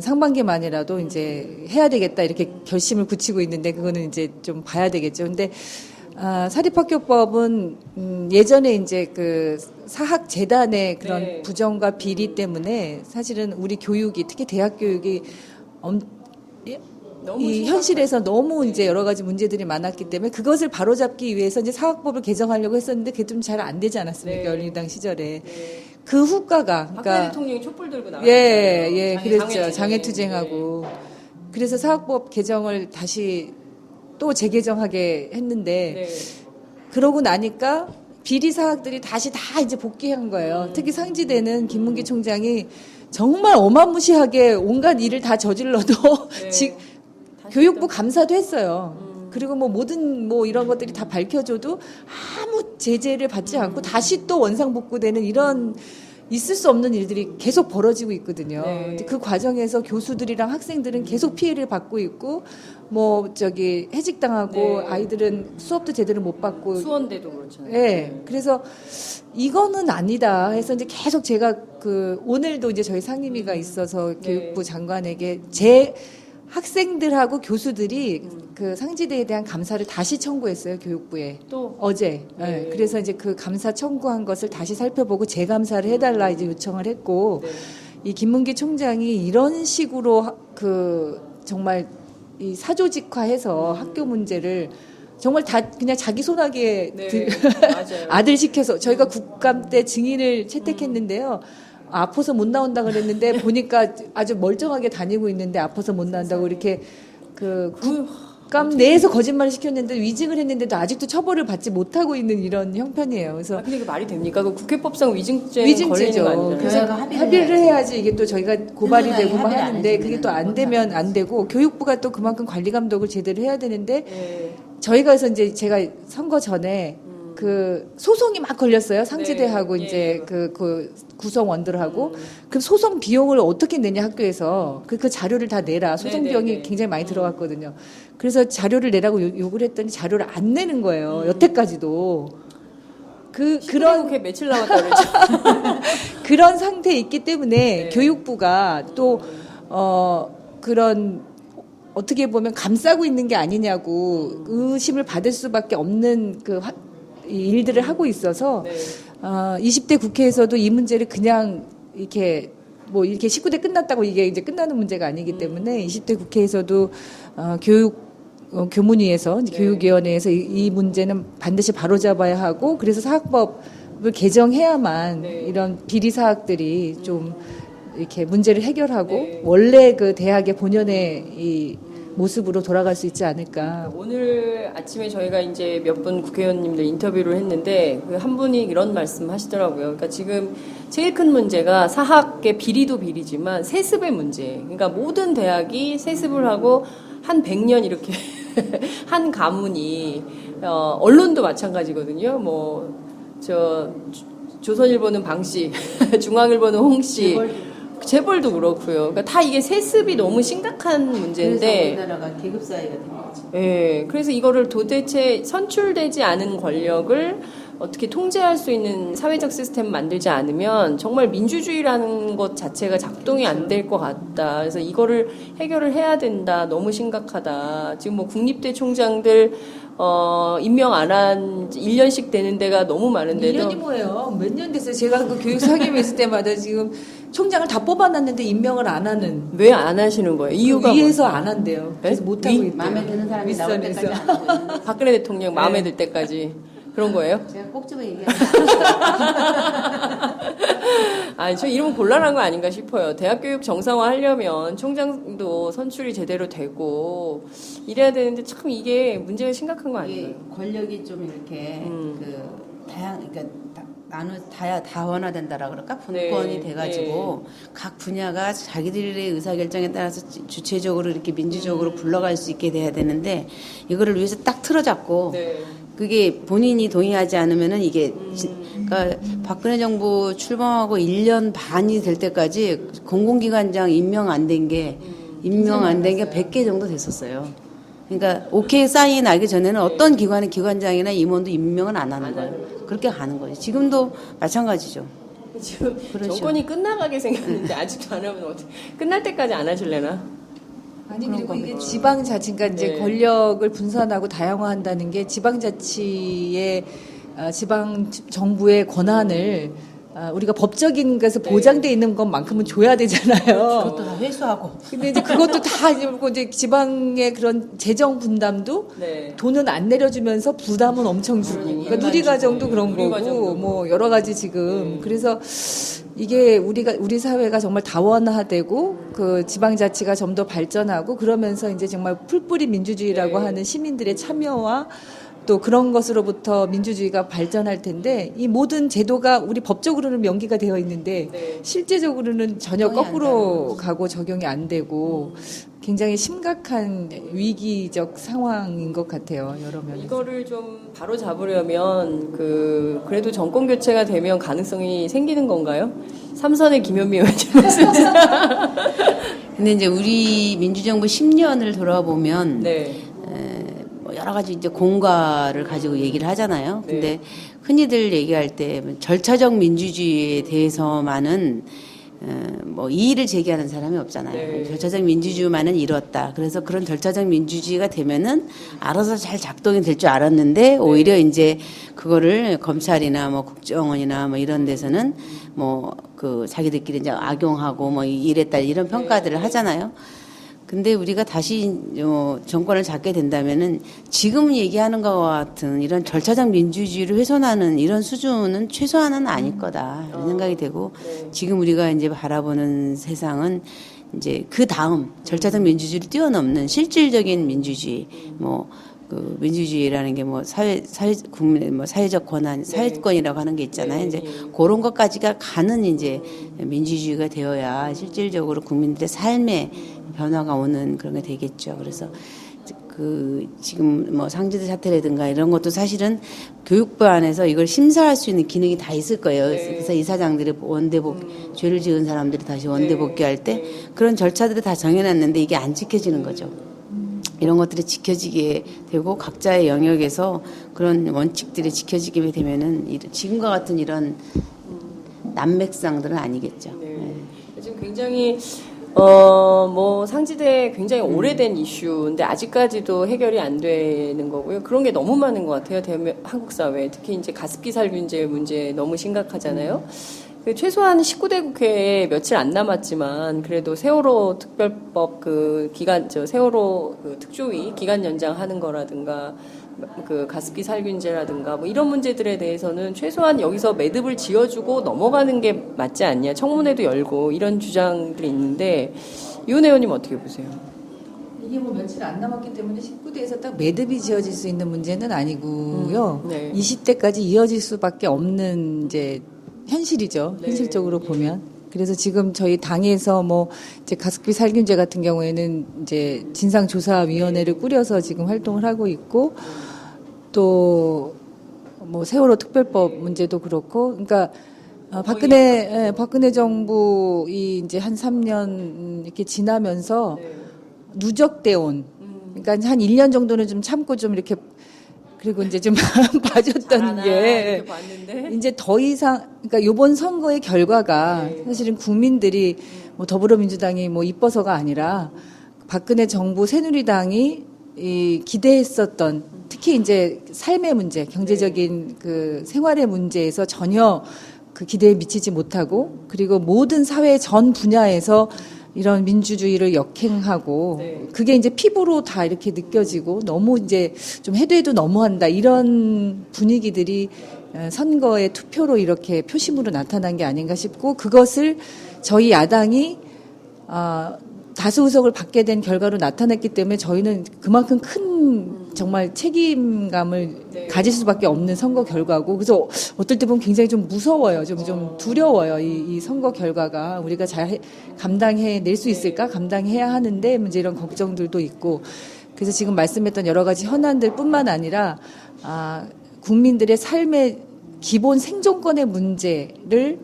E: 상반기만이라도 이제 해야 되겠다 이렇게 결심을 굳히고 있는데 그거는 이제 좀 봐야 되겠죠. 근데 사립학교법은 예전에 이제 그 사학재단의 그런
D: 네.
E: 부정과 비리 때문에 사실은 우리 교육이 특히 대학 교육이
D: 너무
E: 이
D: 심각하죠.
E: 현실에서 너무 이제 여러 가지 문제들이 많았기 때문에 그것을 바로잡기 위해서 이제 사학법을 개정하려고 했었는데 그게 좀 잘 안 되지 않았습니까?
D: 네.
E: 열린우리당 시절에.
D: 네.
E: 그 후과가
D: 박근혜
E: 그러니까
D: 대통령이 촛불 들고 나왔잖아요.
E: 예, 그랬죠.
D: 장애투쟁.
E: 장애투쟁하고. 그래서 사학법 개정을 다시 또 재개정하게 했는데
D: 네.
E: 그러고 나니까 비리 사학들이 다시 다 이제 복귀한 거예요. 특히 상지대는 김문기 총장이 정말 어마무시하게 온갖 일을 다 저질러도
D: 네.
E: 교육부 감사도 했어요. 그리고 뭐 모든 뭐 이런 것들이 다 밝혀져도 아무 제재를 받지 않고 다시 또 원상복구되는 이런 있을 수 없는 일들이 계속 벌어지고 있거든요.
D: 네.
E: 근데 그 과정에서 교수들이랑 학생들은 계속 피해를 받고 있고 뭐 저기 해직당하고
D: 네.
E: 아이들은 수업도 제대로 못 받고
D: 수원대도 그렇잖아요.
E: 네. 그래서 이거는 아니다 해서 이제 계속 제가 그 오늘도 이제 저희 상임위가 있어서 교육부 장관에게 제 학생들하고 교수들이 그 상지대에 대한 감사를 다시 청구했어요, 교육부에.
D: 또
E: 어제.
D: 네.
E: 네. 그래서 이제 그 감사 청구한 것을 다시 살펴보고 재감사를 해달라 이제 요청을 했고,
D: 네.
E: 이 김문기 총장이 이런 식으로 그 정말 이 사조직화해서 학교 문제를 정말 다 그냥 자기 손아귀에
D: 네. 맞아요.
E: 아들 시켜서 저희가 국감 때 증인을 채택했는데요. 아파서 못 나온다 그랬는데 보니까 아주 멀쩡하게 다니고 있는데 아파서 못 나온다고 이렇게 그 국감 내에서 거짓말을 시켰는데 위증을 했는데도 아직도 처벌을 받지 못하고 있는 이런 형편이에요. 그래서
D: 아, 근데 이게 말이 됩니까? 그 국회법상 위증죄는
E: 위증죄죠.
D: 걸리는 거 아니잖아요.
E: 그래서
F: 교회가 합의를
E: 합의를 해야지 이게 또 저희가 고발이
F: 현장에
E: 되고 뭐
F: 합의를 안
E: 하는데 그게
F: 해주면은
E: 또 안 되면 안 되고 교육부가 또 그만큼 관리 감독을 제대로 해야 되는데
D: 네.
E: 저희가 그래서 이제 제가 선거 전에 그 소송이 막 걸렸어요. 상지대하고
D: 네.
E: 이제
D: 예.
E: 그 구성원들하고 그 소송 비용을 어떻게 내냐 학교에서 그 자료를 다 내라. 소송
D: 네,
E: 비용이
D: 네, 네.
E: 굉장히 많이 들어갔거든요. 그래서 자료를 내라고 요구를 했더니 자료를 안 내는 거예요. 여태까지도. 그런
D: 그게 며칠 남았다 그랬죠.
E: 그런 상태에 있기 때문에
D: 네.
E: 교육부가 또 그런 어떻게 보면 감싸고 있는 게 아니냐고 의심을 받을 수밖에 없는 이 일들을 하고 있어서
D: 네.
E: 20대 국회에서도 이 문제를 그냥 이렇게 뭐 이렇게 19대 끝났다고 이게 이제 끝나는 문제가 아니기 때문에 20대 국회에서도 교문위에서 이제
D: 네.
E: 교육위원회에서 이 문제는 반드시 바로잡아야 하고 그래서 사학법을 개정해야만
D: 네.
E: 이런 비리 사학들이 좀 이렇게 문제를 해결하고
D: 네.
E: 원래 그 대학의 본연의 이 모습으로 돌아갈 수 있지 않을까.
D: 오늘 아침에 저희가 이제 몇 분 국회의원님들 인터뷰를 했는데 그 한 분이 이런 말씀 하시더라고요. 그러니까 지금 제일 큰 문제가 사학의 비리도 비리지만 세습의 문제. 그러니까 모든 대학이 세습을 하고 한 100년 이렇게 한 가문이 언론도 마찬가지거든요. 뭐 조선일보는 방씨, 중앙일보는 홍씨, 재벌도 그렇고요. 그러니까 다 이게 세습이 너무 심각한
F: 그래서
D: 문제인데,
F: 우리나라가 계급 사회가 된 거지.
D: 예, 그래서 이거를 도대체 선출되지 않은 권력을 어떻게 통제할 수 있는 사회적 시스템 만들지 않으면 정말 민주주의라는 것 자체가 작동이 안 될 것 같다. 그래서 이거를 해결을 해야 된다. 너무 심각하다. 지금 뭐 국립대 총장들 임명 안 한 1년씩 되는 데가 너무 많은데도
E: 1년이 뭐예요? 몇 년 됐어요? 제가 그 교육 상임위 있을 때마다 지금 총장을 다 뽑아놨는데 임명을 안 하는
D: 왜 안 하시는 거예요? 이유가
E: 위에서 안 한대요. 그래서
D: 네?
E: 못 하고 있대요.
F: 마음에 드는 사람이 나올
E: 윗선에서.
F: 때까지 안 하거든요.
D: 뭐 박근혜 대통령 마음에 들 때까지 그런 거예요?
F: 제가 꼭 집어 얘기하는
D: 아니, 저 이러면 곤란한 거 아닌가 싶어요. 대학 교육 정상화 하려면 총장도 선출이 제대로 되고 이래야 되는데 참 이게 문제가 심각한 거
F: 이게
D: 아닌가요?
F: 권력이 좀 이렇게 그러니까 다원화된다라 그럴까 분권이
D: 네,
F: 돼가지고 각 분야가 자기들의 의사결정에 따라서 주체적으로 이렇게 민주적으로 굴러갈 수 있게 돼야 되는데 이거를 위해서 딱 틀어잡고
D: 네.
F: 그게 본인이 동의하지 않으면은 이게 그러니까 박근혜 정부 출범하고 1년 반이 될 때까지 공공기관장 임명 안 된 게 100개 정도 됐었어요. 그러니까 오케이 사인이 나기 전에는 어떤 기관의 기관장이나 임원도 임명을 안 하는 거예요. 그렇게 가는 거예요. 지금도 마찬가지죠.
D: 지금
F: 그렇죠.
D: 정권이 끝나가게 생겼는데 아직도 안 하면 어떻게 끝날 때까지 안 하실래나?
E: 아니 그리고 이게 지방자치, 그러니까 이제
D: 네.
E: 권력을 분산하고 다양화한다는 게 지방자치의 지방 정부의 권한을 우리가 법적인 것에서 보장돼 있는 것만큼은 줘야 되잖아요.
F: 그것도 다 회수하고.
E: 근데 이제 그것도 다 이제 지방의 그런 재정 분담도
D: 네.
E: 돈은 안 내려주면서 부담은 엄청 주고. 그러니까 누리과정도 그런 거고,
D: 누리과정도
E: 뭐 여러 가지 지금. 그래서 이게 우리 사회가 정말 다원화되고 그 지방자치가 좀 더 발전하고 그러면서 이제 정말 풀뿌리 민주주의라고 하는 시민들의 참여와 또 그런 것으로부터 민주주의가 발전할 텐데 이 모든 제도가 우리 법적으로는 명기가 되어 있는데 실제적으로는 전혀 거꾸로 가고 적용이 안 되고 굉장히 심각한 위기적 상황인 것 같아요. 여러 면에서.
D: 이거를 좀 바로 잡으려면 그래도 정권 교체가 되면 가능성이 생기는 건가요? 삼선의 김현미 의원님 말씀하세요.
F: 근데 이제 우리 민주정부 10년을 돌아보면
D: 네.
F: 뭐 여러 가지 이제 공과를 가지고 얘기를 하잖아요.
D: 네.
F: 근데 흔히들 얘기할 때 절차적 민주주의에 대해서만은 뭐 이의를 제기하는 사람이 없잖아요.
D: 네.
F: 절차적 민주주의만은 이뤘다. 그래서 그런 절차적 민주주의가 되면은 알아서 잘 작동이 될 줄 알았는데 오히려 이제 그거를 검찰이나 뭐 국정원이나 뭐 이런 데서는 뭐 자기들끼리 이제 악용하고 뭐 이랬다 이런 평가들을 하잖아요. 근데 우리가 다시 정권을 잡게 된다면은 지금 얘기하는 것과 같은 이런 절차적 민주주의를 훼손하는 이런 수준은 최소한은 아닐 거다 이런 생각이 되고 지금 우리가 이제 바라보는 세상은 이제 그 다음 절차적 민주주의를 뛰어넘는 실질적인 민주주의 민주주의라는 게 국민 사회적 권한, 사회권이라고 하는 게 있잖아요. 이제 그런 것까지가 가는 이제 민주주의가 되어야 실질적으로 국민들의 삶에 변화가 오는 그런 게 되겠죠. 그래서 지금 상지대 사태라든가 이런 것도 사실은 교육부 안에서 이걸 심사할 수 있는 기능이 다 있을 거예요. 그래서 이사장들이 죄를 지은 사람들이 다시 원대 복귀할 때 그런 절차들을 다 정해놨는데 이게 안 지켜지는 거죠. 이런 것들이 지켜지게 되고 각자의 영역에서 그런 원칙들이 지켜지게 되면은 지금과 같은 이런 난맥상들은 아니겠죠.
D: 네. 지금 굉장히 상지대 굉장히 오래된 이슈인데 아직까지도 해결이 안 되는 거고요. 그런 게 너무 많은 것 같아요. 한국 사회에 특히 이제 가습기 살균제 문제 너무 심각하잖아요. 최소한 19대 국회에 며칠 안 남았지만 그래도 세월호 특별법 세월호 특조위 기간 연장하는 거라든가 가습기 살균제라든가 뭐 이런 문제들에 대해서는 최소한 여기서 매듭을 지어주고 넘어가는 게 맞지 않냐. 청문회도 열고 이런 주장들이 있는데 윤 의원님 어떻게 보세요?
E: 이게 며칠 안 남았기 때문에 19대에서 딱 매듭이 지어질 수 있는 문제는 아니고요.
D: 네.
E: 20대까지 이어질 수밖에 없는 이제 현실이죠.
D: 네.
E: 현실적으로 보면. 그래서 지금 저희 당에서 이제 가습기 살균제 같은 경우에는 이제 진상조사위원회를 꾸려서 지금 활동을 하고 있고 또 세월호 특별법 문제도 그렇고 그러니까 박근혜 정부 이제 한 3년 이렇게 지나면서 누적돼 온 그러니까 한 1년 정도는 좀 참고 좀 이렇게 그리고 이제 좀 봐줬던 게 이제 더 이상 그러니까 요번 선거의 결과가 사실은 국민들이 더불어민주당이 이뻐서가 아니라 박근혜 정부 새누리당이 기대했었던 특히 이제 삶의 문제, 경제적인 생활의 문제에서 전혀 그 기대에 미치지 못하고 그리고 모든 사회 전 분야에서 이런 민주주의를 역행하고 그게 이제 피부로 다 이렇게 느껴지고 너무 이제 좀 해도 너무한다 이런 분위기들이 선거의 투표로 이렇게 표심으로 나타난 게 아닌가 싶고 그것을 저희 야당이 다수 의석을 받게 된 결과로 나타났기 때문에 저희는 그만큼 큰 정말 책임감을 가질 수밖에 없는 선거 결과고 그래서 어떨 때 보면 굉장히 좀 무서워요. 좀 두려워요. 이 선거 결과가 우리가 잘 감당해낼 수 있을까? 감당해야 하는데 이제 이런 걱정들도 있고 그래서 지금 말씀했던 여러 가지 현안들 뿐만 아니라 국민들의 삶의 기본 생존권의 문제를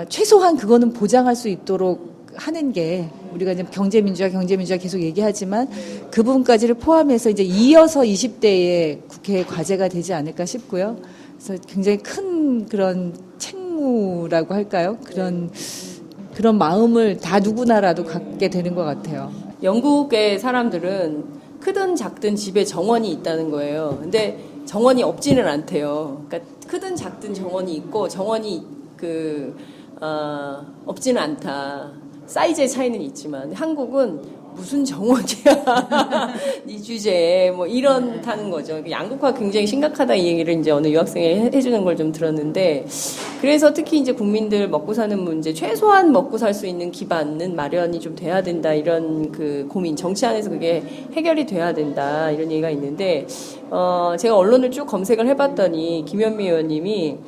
E: 최소한 그거는 보장할 수 있도록 하는 게 우리가 이제 경제민주화 계속 얘기하지만 그 부분까지를 포함해서 이제 이어서 20대의 국회 과제가 되지 않을까 싶고요. 그래서 굉장히 큰 그런 책무라고 할까요? 그런 마음을 다 누구나라도 갖게 되는 것 같아요.
D: 영국의 사람들은 크든 작든 집에 정원이 있다는 거예요. 근데 정원이 없지는 않대요. 그러니까 크든 작든 정원이 있고 정원이 없지는 않다. 사이즈의 차이는 있지만 한국은 무슨 정원이야 이 주제에 뭐 이런다는 거죠. 양극화 굉장히 심각하다 이 얘기를 이제 어느 유학생이 해주는 걸 좀 들었는데 그래서 특히 이제 국민들 먹고 사는 문제 최소한 먹고 살 수 있는 기반은 마련이 좀 돼야 된다 이런 그 고민 정치 안에서 그게 해결이 돼야 된다 이런 얘기가 있는데 제가 언론을 쭉 검색을 해봤더니 김현미 의원님이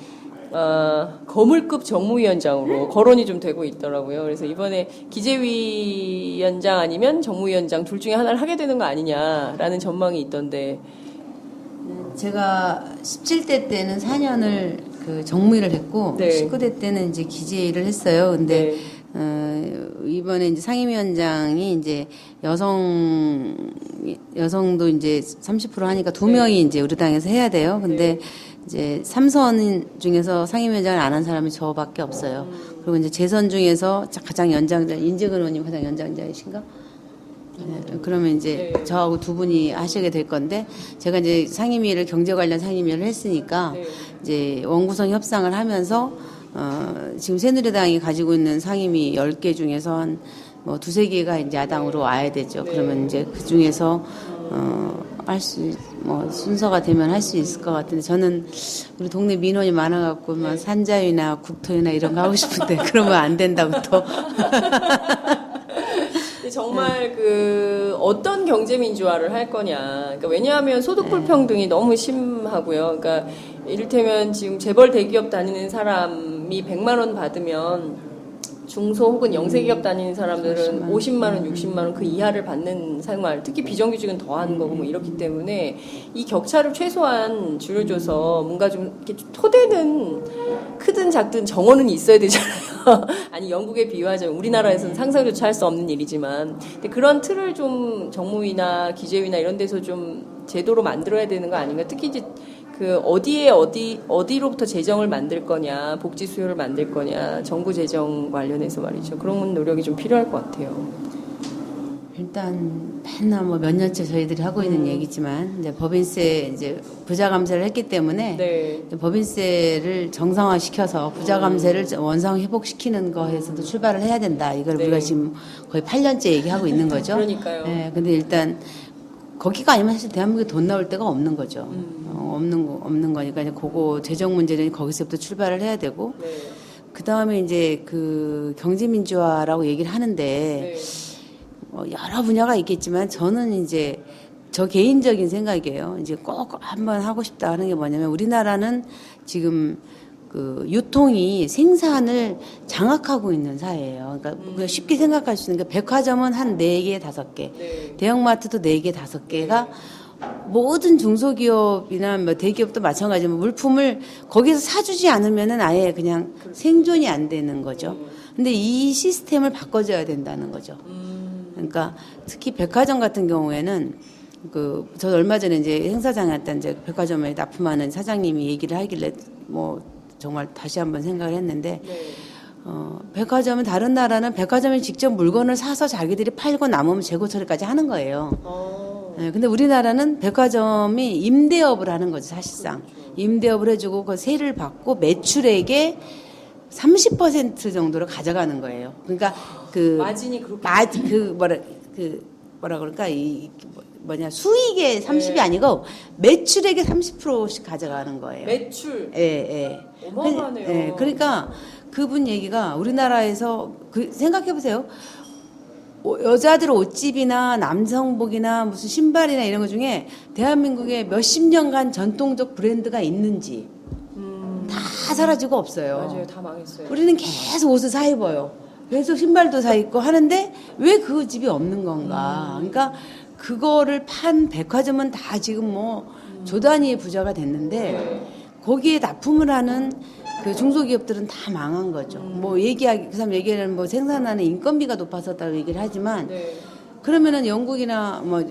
D: 거물급 정무위원장으로 거론이 좀 되고 있더라고요. 그래서 이번에 기재위원장 아니면 정무위원장 둘 중에 하나를 하게 되는 거 아니냐라는 전망이 있던데.
F: 제가 17대 때는 4년을 그 정무위를 했고
D: 네.
F: 19대 때는 이제 기재위를 했어요. 근데
D: 네.
F: 이번에 이제 상임위원장이 이제 여성도 이제 30% 하니까 2명이 이제 우리 당에서 해야 돼요. 근데 이제 3선 중에서 상임위원장을 안 한 사람이 저밖에 없어요. 그리고 이제 재선 중에서 가장 연장자, 인재근 의원님 가장 연장자이신가? 네, 그러면 이제 저하고 두 분이 하시게 될 건데, 제가 이제 상임위를, 경제 관련 상임위를 했으니까, 이제 원구성 협상을 하면서, 지금 새누리당이 가지고 있는 상임위 10개 중에서 한 뭐 2-3개가 이제 야당으로 와야 되죠. 그러면 이제 그 중에서, 뭐 순서가 되면 할 수 있을 것 같은데 저는 우리 동네 민원이 많아갖고 뭐 산자위나 국토위나 이런 거 하고 싶은데 그러면 안 된다고 또.
D: 정말 그 어떤 경제 민주화를 할 거냐. 그러니까 왜냐하면 소득 불평등이 너무 심하고요. 그러니까 이를테면 지금 재벌 대기업 다니는 사람이 100만 원 받으면 중소 혹은 영세기업 다니는 사람들은 50만 원, 60만 원 그 이하를 받는 생활, 특히 비정규직은 더 하는 거고 뭐 이렇기 때문에 이 격차를 최소한 줄여줘서 뭔가 좀 이렇게 토대는 크든 작든 정원은 있어야 되잖아요. 아니 영국에 비유하자면 우리나라에서는 상상조차 할 수 없는 일이지만 근데 그런 틀을 좀 정무위나 기재위나 이런 데서 좀 제도로 만들어야 되는 거 아닌가. 특히 이제 그 어디로부터 재정을 만들 거냐, 복지 수요를 만들 거냐, 정부 재정 관련해서 말이죠. 그런 노력이 좀 필요할 것 같아요.
F: 일단 맨날 뭐 몇 년째 저희들이 하고 있는 얘기지만 이제 법인세 이제 부자 감세를 했기 때문에
D: 네.
F: 법인세를 정상화시켜서 부자 감세를 원상 회복시키는 거에서도 출발을 해야 된다. 이걸 우리가 지금 거의 8년째 얘기하고 있는 거죠.
D: 그러니까요.
F: 네, 근데 일단 거기가 아니면 사실 대한민국에 돈 나올 데가 없는 거죠. 없는 거니까 이제 그거 재정 문제는 거기서부터 출발을 해야 되고 그 다음에 이제 그 경제민주화라고 얘기를 하는데 여러 분야가 있겠지만 저는 이제 저 개인적인 생각이에요. 이제 꼭 한번 하고 싶다 하는 게 뭐냐면 우리나라는 지금 그 유통이 생산을 장악하고 있는 사회예요. 그러니까 쉽게 생각할 수 있는 게 백화점은 한 4개, 5개, 대형마트도 4개, 5개가 모든 중소기업이나 뭐 대기업도 마찬가지지만 물품을 거기서 사주지 않으면은 아예 그냥 생존이 안 되는 거죠. 근데 이 시스템을 바꿔줘야 된다는 거죠. 그러니까 특히 백화점 같은 경우에는 저 얼마 전에 이제 행사장에 갔다 이제 백화점에 납품하는 사장님이 얘기를 하길래 뭐 정말 다시 한번 생각을 했는데 백화점은 다른 나라는 백화점이 직접 물건을 사서 자기들이 팔고 남으면 재고 처리까지 하는 거예요. 네, 근데 우리나라는 백화점이 임대업을 하는 거죠, 사실상. 임대업을 해주고 그 세를 받고 매출액의 30% 정도를 가져가는 거예요. 그러니까
D: 마진이 그렇게
F: 뭐라 그럴까 수익의 30이 아니고 매출액의 30%씩 가져가는 거예요.
D: 매출.
F: 예.
D: 어마어마하네요.
F: 예. 그러니까 그분 얘기가 우리나라에서 생각해 보세요. 여자들 옷집이나 남성복이나 무슨 신발이나 이런 것 중에 대한민국에 몇십 년간 전통적 브랜드가 있는지 다 사라지고 없어요.
D: 맞아요. 다 망했어요.
F: 우리는 계속 옷을 사 입어요. 계속 신발도 사 입고 하는데 왜 그 집이 없는 건가. 그러니까 그거를 판 백화점은 다 지금 뭐 조단위의 부자가 됐는데 거기에 납품을 하는 그 중소기업들은 다 망한 거죠. 뭐 그 사람 얘기하는 뭐 생산하는 인건비가 높아졌다고 얘기를 하지만 그러면은 영국이나 뭐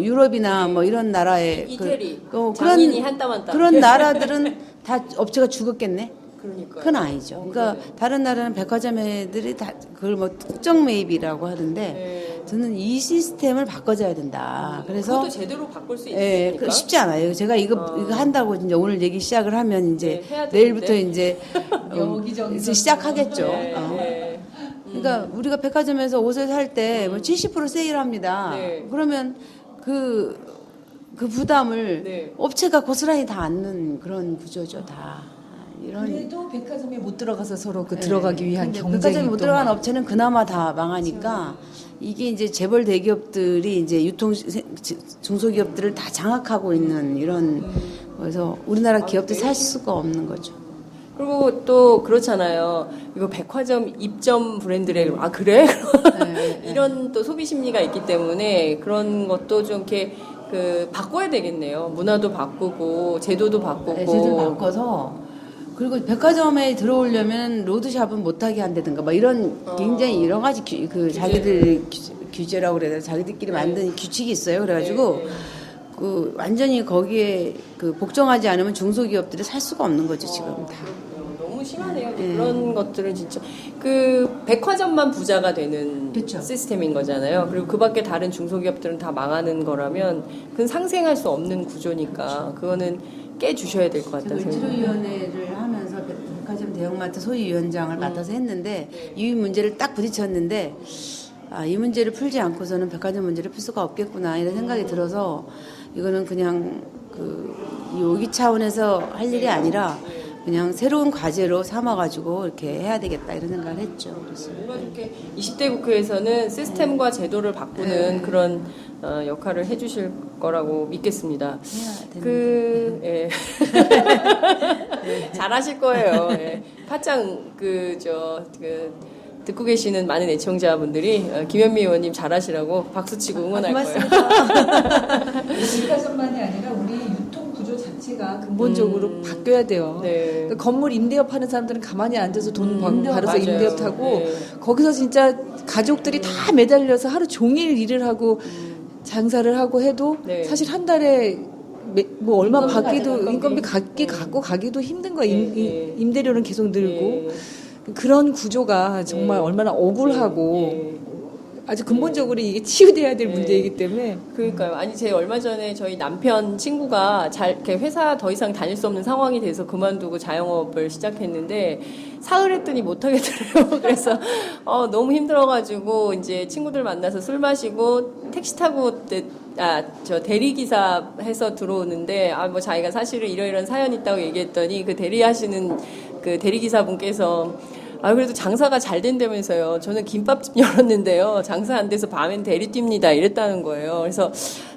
F: 유럽이나 뭐 이런 나라에
D: 이태리 장인이 한 땀 한 땀
F: 그런 나라들은 다 업체가 죽었겠네.
D: 그러니까요.
F: 그건 아니죠. 그러니까
D: 그러네요.
F: 다른 나라는 백화점 애들이 다 그걸 뭐 특정 매입이라고 하는데
D: 네.
F: 저는 이 시스템을 바꿔줘야 된다. 그래서
D: 그것도 제대로 바꿀 수
F: 예,
D: 있습니까?
F: 그 쉽지 않아요. 제가 이거 한다고 이제 오늘 얘기 시작을 하면 이제
D: 네, 해야
F: 내일부터
D: 되는데.
F: 이제 이제 시작하겠죠.
D: 네,
F: 어.
D: 네.
F: 그러니까 우리가 백화점에서 옷을 살 때 뭐 70% 세일합니다.
D: 네.
F: 그러면 그 부담을
D: 네.
F: 업체가 고스란히 다 안는 그런 구조죠, 다. 이런.
E: 그래도 백화점에 못 들어가서 서로 그
F: 네.
E: 들어가기 위한
F: 근데
E: 경쟁이
F: 백화점에 못
E: 또
F: 들어간
E: 막-
F: 업체는 그나마 다 망하니까 이게 이제 재벌 대기업들이 이제 중소기업들을 다 장악하고 있는 이런 그래서 우리나라 기업들 살 수가 없는 거죠.
D: 그리고 또 그렇잖아요. 이거 백화점 입점 브랜드래. 아 그래? 이런 또 소비 심리가 있기 때문에 그런 것도 좀 이렇게 그 바꿔야 되겠네요. 문화도 바꾸고 제도도 바꾸고.
F: 네, 제도를 바꿔서 그리고 백화점에 들어오려면 로드샵은 못하게 한다든가 막 이런 굉장히 여러 가지 자기들 규제라고 그래야 되나 자기들끼리 만든 규칙이 있어요. 그래가지고 그 완전히 거기에 그 복종하지 않으면 중소기업들이 살 수가 없는 거죠 지금 다.
D: 너무 심하네요. 그런 것들은 진짜 그 백화점만 부자가 되는
F: 그쵸.
D: 시스템인 거잖아요. 그리고 그밖에 다른 중소기업들은 다 망하는 거라면 그건 상생할 수 없는 구조니까 그거는 깨 주셔야 될 것 같다는
F: 제가
D: 생각이.
F: 을지로위원회를 하면서 백화점 대형마트 소위위원장을 맡아서 했는데 이 문제를 딱 부딪혔는데 이 문제를 풀지 않고서는 백화점 문제를 풀 수가 없겠구나 이런 생각이 들어서 이거는 그냥 이 오기 차원에서 할 일이 아니라 그냥 새로운 과제로 삼아가지고 이렇게 해야 되겠다 이런 생각을 했죠. 그래서
D: 뭔가 이렇게 20대 국회에서는 시스템과 제도를 바꾸는 그런 역할을 해주실 거라고 믿겠습니다. 예. 잘하실 거예요. 예. 파짱 듣고 계시는 많은 애청자분들이 김현미 의원님 잘하시라고 박수치고 응원할 거예요.
E: 백화점만이 아니라 우리 유통 구조 자체가 근본적으로 바뀌어야 돼요.
D: 네.
E: 그러니까 건물 임대업 하는 사람들은 가만히 앉아서 돈 벌어서
D: 맞아요.
E: 임대업 타고
D: 네.
E: 거기서 진짜 가족들이 다 매달려서 하루 종일 일을 하고 장사를 하고 해도
D: 네.
E: 사실 한 달에 뭐 얼마
D: 인건비
E: 받기도
D: 가잖아요,
E: 인건비
D: 인건비.
E: 갖고 가기도 힘든 거예요.
D: 네.
E: 임대료는 계속 늘고
D: 네.
E: 그런 구조가 정말
D: 네.
E: 얼마나 억울하고
D: 네.
E: 아주 근본적으로 이게 치유돼야 될
D: 네.
E: 문제이기 때문에
D: 그러니까요. 아니, 제 얼마 전에 저희 남편 친구가 이렇게 회사 더 이상 다닐 수 없는 상황이 돼서 그만두고 자영업을 시작했는데, 사흘 했더니 못하겠더래요. 그래서, 너무 힘들어가지고, 이제 친구들 만나서 술 마시고, 택시 타고, 대리기사 해서 들어오는데, 뭐 자기가 사실은 이러이러한 사연이 있다고 얘기했더니, 그 대리하시는 그 대리기사분께서, 그래도 장사가 잘 된다면서요. 저는 김밥집 열었는데요. 장사 안 돼서 밤엔 대리 뜁니다. 이랬다는 거예요. 그래서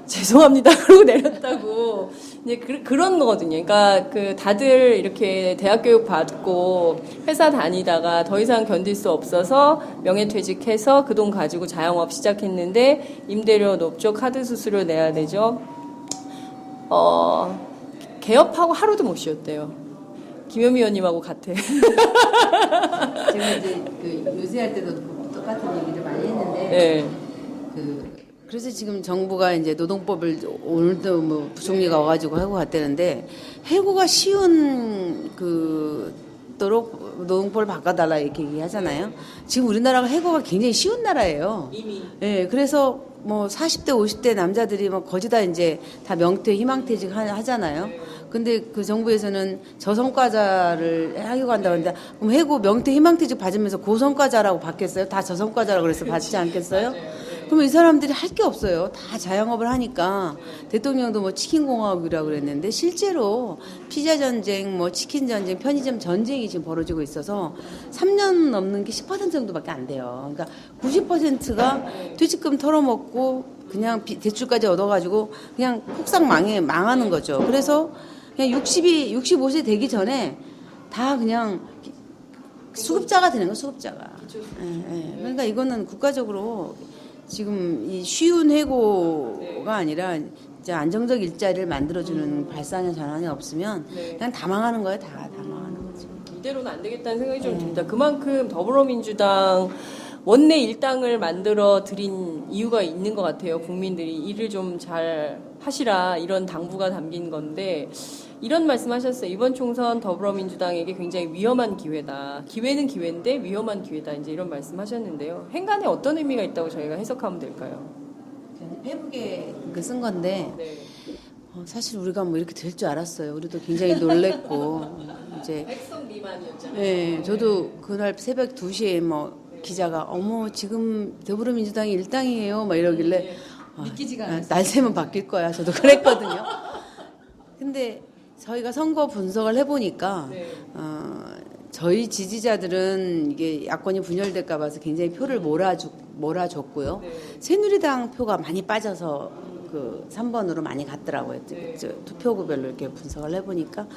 D: 죄송합니다. 그러고 내렸다고. 이제 그런 거거든요. 그러니까 다들 이렇게 대학 교육 받고 회사 다니다가 더 이상 견딜 수 없어서 명예퇴직해서 그 돈 가지고 자영업 시작했는데 임대료 높죠. 카드 수수료 내야 되죠. 개업하고 하루도 못 쉬었대요. 김현미 의원님하고 같아.
F: 제가 이제 요새 할 때도 똑같은 얘기를 많이 했는데
D: 네.
F: 그래서 지금 정부가 이제 노동법을 오늘도 뭐 부총리가 와가지고 해고 갔다는데 해고가 쉬운 도록 노동법을 바꿔달라 이렇게 얘기하잖아요. 지금 우리나라가 해고가 굉장히 쉬운 나라예요.
D: 이미.
F: 예, 그래서 뭐 40대, 50대 남자들이 뭐 거의 다 이제 다 명퇴, 희망퇴직 하잖아요. 근데 그 정부에서는 저성과자를 하려고 한다고 하는데 그럼 해고 명퇴 희망퇴직 받으면서 고성과자라고 받겠어요? 다 저성과자라고 그래서 받지 않겠어요? 그러면 이 사람들이 할 게 없어요. 다 자영업을 하니까 대통령도 뭐 치킨공화국이라고 그랬는데 실제로 피자 전쟁, 뭐 치킨 전쟁, 편의점 전쟁이 지금 벌어지고 있어서 3년 넘는 게 10% 정도밖에 안 돼요. 그러니까 90%가 퇴직금 털어먹고 그냥 대출까지 얻어가지고 그냥 폭삭 망하는 거죠. 그래서 그냥 65세 되기 전에 다 그냥 수급자가 되는 거예요, 수급자가. 예. 그러니까 이거는 국가적으로 지금 이 쉬운 해고가 아니라 이제 안정적 일자리를 만들어주는 발상의 전환이 없으면 그냥 다 망하는 거예요, 다 망하는 거죠.
D: 이대로는 안 되겠다는 생각이 좀 듭니다. 그만큼 더불어민주당 원내 일당을 만들어 드린 이유가 있는 것 같아요. 국민들이 일을 좀 잘 하시라 이런 당부가 담긴 건데 이런 말씀하셨어요. 이번 총선 더불어민주당에게 굉장히 위험한 기회다. 기회는 기회인데 위험한 기회다. 이제 이런 말씀하셨는데요. 행간에 어떤 의미가 있다고 저희가 해석하면 될까요?
F: 페북에 쓴 건데
D: 네.
F: 사실 우리가 뭐 이렇게 될 줄 알았어요. 우리도 굉장히 놀랬고 이제
D: 백성 미만이었잖아요.
F: 네, 저도 그날 새벽 2시에 뭐 기자가 어머 지금 더불어민주당이 일당이에요 막 이러길래
E: 믿기지가 않았어요.
F: 날 새면 바뀔 거야. 저도 그랬거든요. 근데 저희가 선거 분석을 해보니까
D: 네.
F: 저희 지지자들은 이게 야권이 분열될까 봐서 굉장히 표를 몰아줬고요.
D: 네.
F: 새누리당 표가 많이 빠져서 그 3번으로 많이 갔더라고요.
D: 네.
F: 투표구별로 이렇게 분석을 해보니까.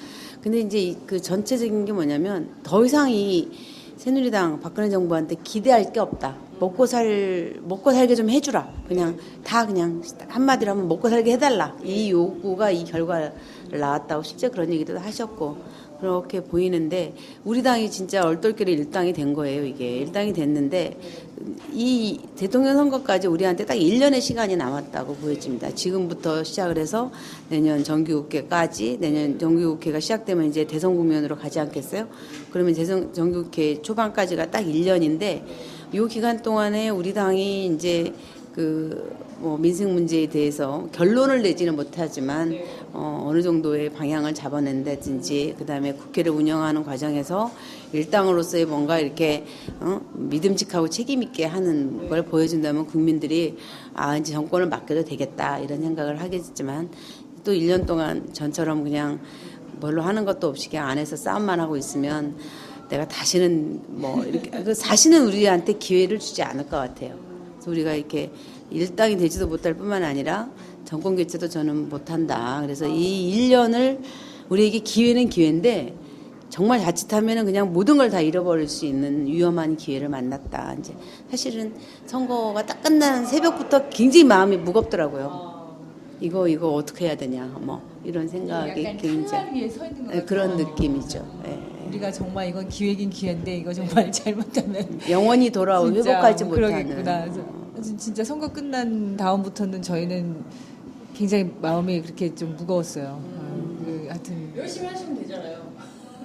F: 근데 이제 그 전체적인 게 뭐냐면 더 이상 이 새누리당 박근혜 정부한테 기대할 게 없다. 먹고 살게 좀 해주라. 그냥 다 그냥 한마디로 하면 먹고 살게 해달라. 이 요구가 이 결과를 낳았다고 실제 그런 얘기도 하셨고 그렇게 보이는데 우리 당이 진짜 얼떨결에 일당이 된 거예요. 이게 일당이 됐는데 이 대통령 선거까지 우리한테 딱 1년의 시간이 남았다고 보여집니다. 지금부터 시작을 해서 내년 정기국회까지 내년 정기국회가 시작되면 이제 대선 국면으로 가지 않겠어요? 그러면 정기국회 초반까지가 딱 1년인데 이 기간 동안에 우리 당이 이제 뭐 민생 문제에 대해서 결론을 내지는 못하지만 어느 정도의 방향을 잡아낸다든지 그다음에 국회를 운영하는 과정에서 일당으로서의 뭔가 이렇게 믿음직하고 책임 있게 하는 걸 보여준다면 국민들이 이제 정권을 맡겨도 되겠다 이런 생각을 하겠지만 또 1년 동안 전처럼 그냥 뭘로 하는 것도 없이 그냥 안에서 싸움만 하고 있으면 내가 다시는 뭐 이렇게 다시는 우리한테 기회를 주지 않을 것 같아요. 그래서 우리가 이렇게 일당이 되지도 못할 뿐만 아니라 정권 교체도 저는 못한다. 그래서 이 1년을 우리에게 기회는 기회인데 정말 자칫하면은 그냥 모든 걸 다 잃어버릴 수 있는 위험한 기회를 만났다. 이제 사실은 선거가 딱 끝나는 새벽부터 굉장히 마음이 무겁더라고요. 이거 어떻게 해야 되냐, 뭐 이런 생각이
E: 약간
F: 굉장히
E: 탈날 위에 서 있는 것 같아요.
F: 그런 느낌이죠. 예.
E: 우리가 정말 이건 기회긴 기회인데 이거 정말 잘못하면
F: 영원히 돌아올
E: 진짜
F: 회복하지
E: 뭐
F: 못하는.
E: 그러겠구나. 그래서 진짜 선거 끝난 다음부터는 저희는 굉장히 마음이 그렇게 좀 무거웠어요. 하여튼
D: 열심히 하시면 되잖아요.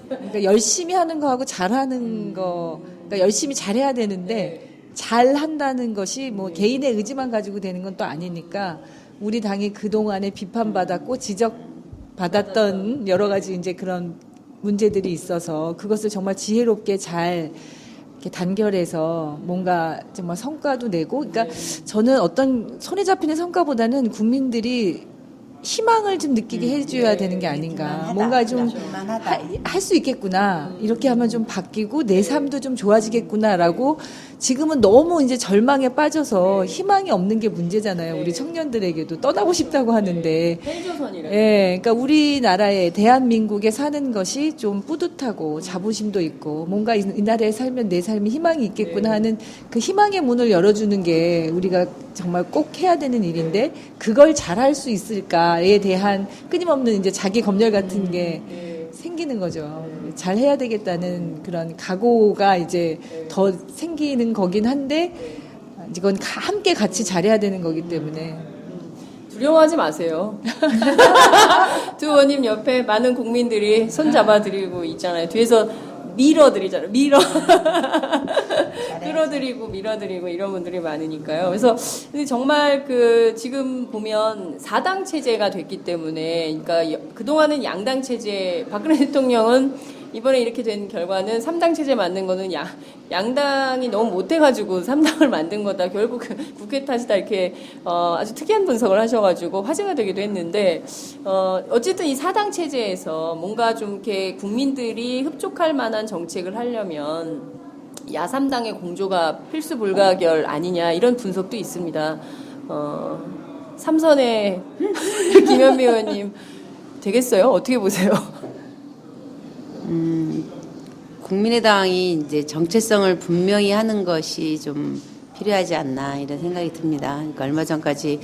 E: 그러니까 열심히 하는 거하고 잘하는 거, 그러니까 열심히 잘해야 되는데 잘한다는 것이 뭐 개인의 의지만 가지고 되는 건 또 아니니까 우리 당이 그 동안에 비판받았고 지적받았던 여러 가지 이제 그런 문제들이 있어서 그것을 정말 지혜롭게 잘 이렇게 단결해서 뭔가 정말 성과도 내고, 그러니까 저는 어떤 손에 잡히는 성과보다는 국민들이 희망을 좀 느끼게 해줘야 되는 게 아닌가. 뭔가 좀 할 수 있겠구나. 이렇게 하면 좀 바뀌고 내 삶도 좀 좋아지겠구나라고. 지금은 너무 이제 절망에 빠져서 희망이 없는 게 문제잖아요. 우리 청년들에게도 떠나고 싶다고 하는데.
D: 헬조선이라.
E: 예, 그러니까 우리나라에 대한민국에 사는 것이 좀 뿌듯하고 자부심도 있고 뭔가 이 나라에 살면 내 삶이 희망이 있겠구나 하는 그 희망의 문을 열어주는 게 우리가 정말 꼭 해야 되는 일인데 그걸 잘할 수 있을까에 대한 끊임없는 이제 자기 검열 같은 게 생기는 거죠. 잘 해야 되겠다는 그런 각오가 이제 더 생기는 거긴 한데 이건 함께 같이 잘해야 되는 거기 때문에.
D: 두려워하지 마세요. 두 의원님 옆에 많은 국민들이 손 잡아드리고 있잖아요. 뒤에서 밀어드리잖아요. 끌어들이고 밀어드리고 이런 분들이 많으니까요. 그래서 근데 정말 지금 보면 4당 체제가 됐기 때문에, 그러니까 그동안은 양당 체제, 박근혜 대통령은 이번에 이렇게 된 결과는 3당 체제 만든 거는 양당이 너무 못해가지고 3당을 만든 거다. 결국 국회 탓이다. 이렇게 아주 특이한 분석을 하셔가지고 화제가 되기도 했는데 어쨌든 이 4당 체제에서 뭔가 좀 이렇게 국민들이 흡족할 만한 정책을 하려면 야3당의 공조가 필수 불가결 아니냐 이런 분석도 있습니다. 삼선의 김현미 의원님 되겠어요? 어떻게 보세요?
F: 국민의당이 이제 정체성을 분명히 하는 것이 좀 필요하지 않나 이런 생각이 듭니다. 그러니까 얼마 전까지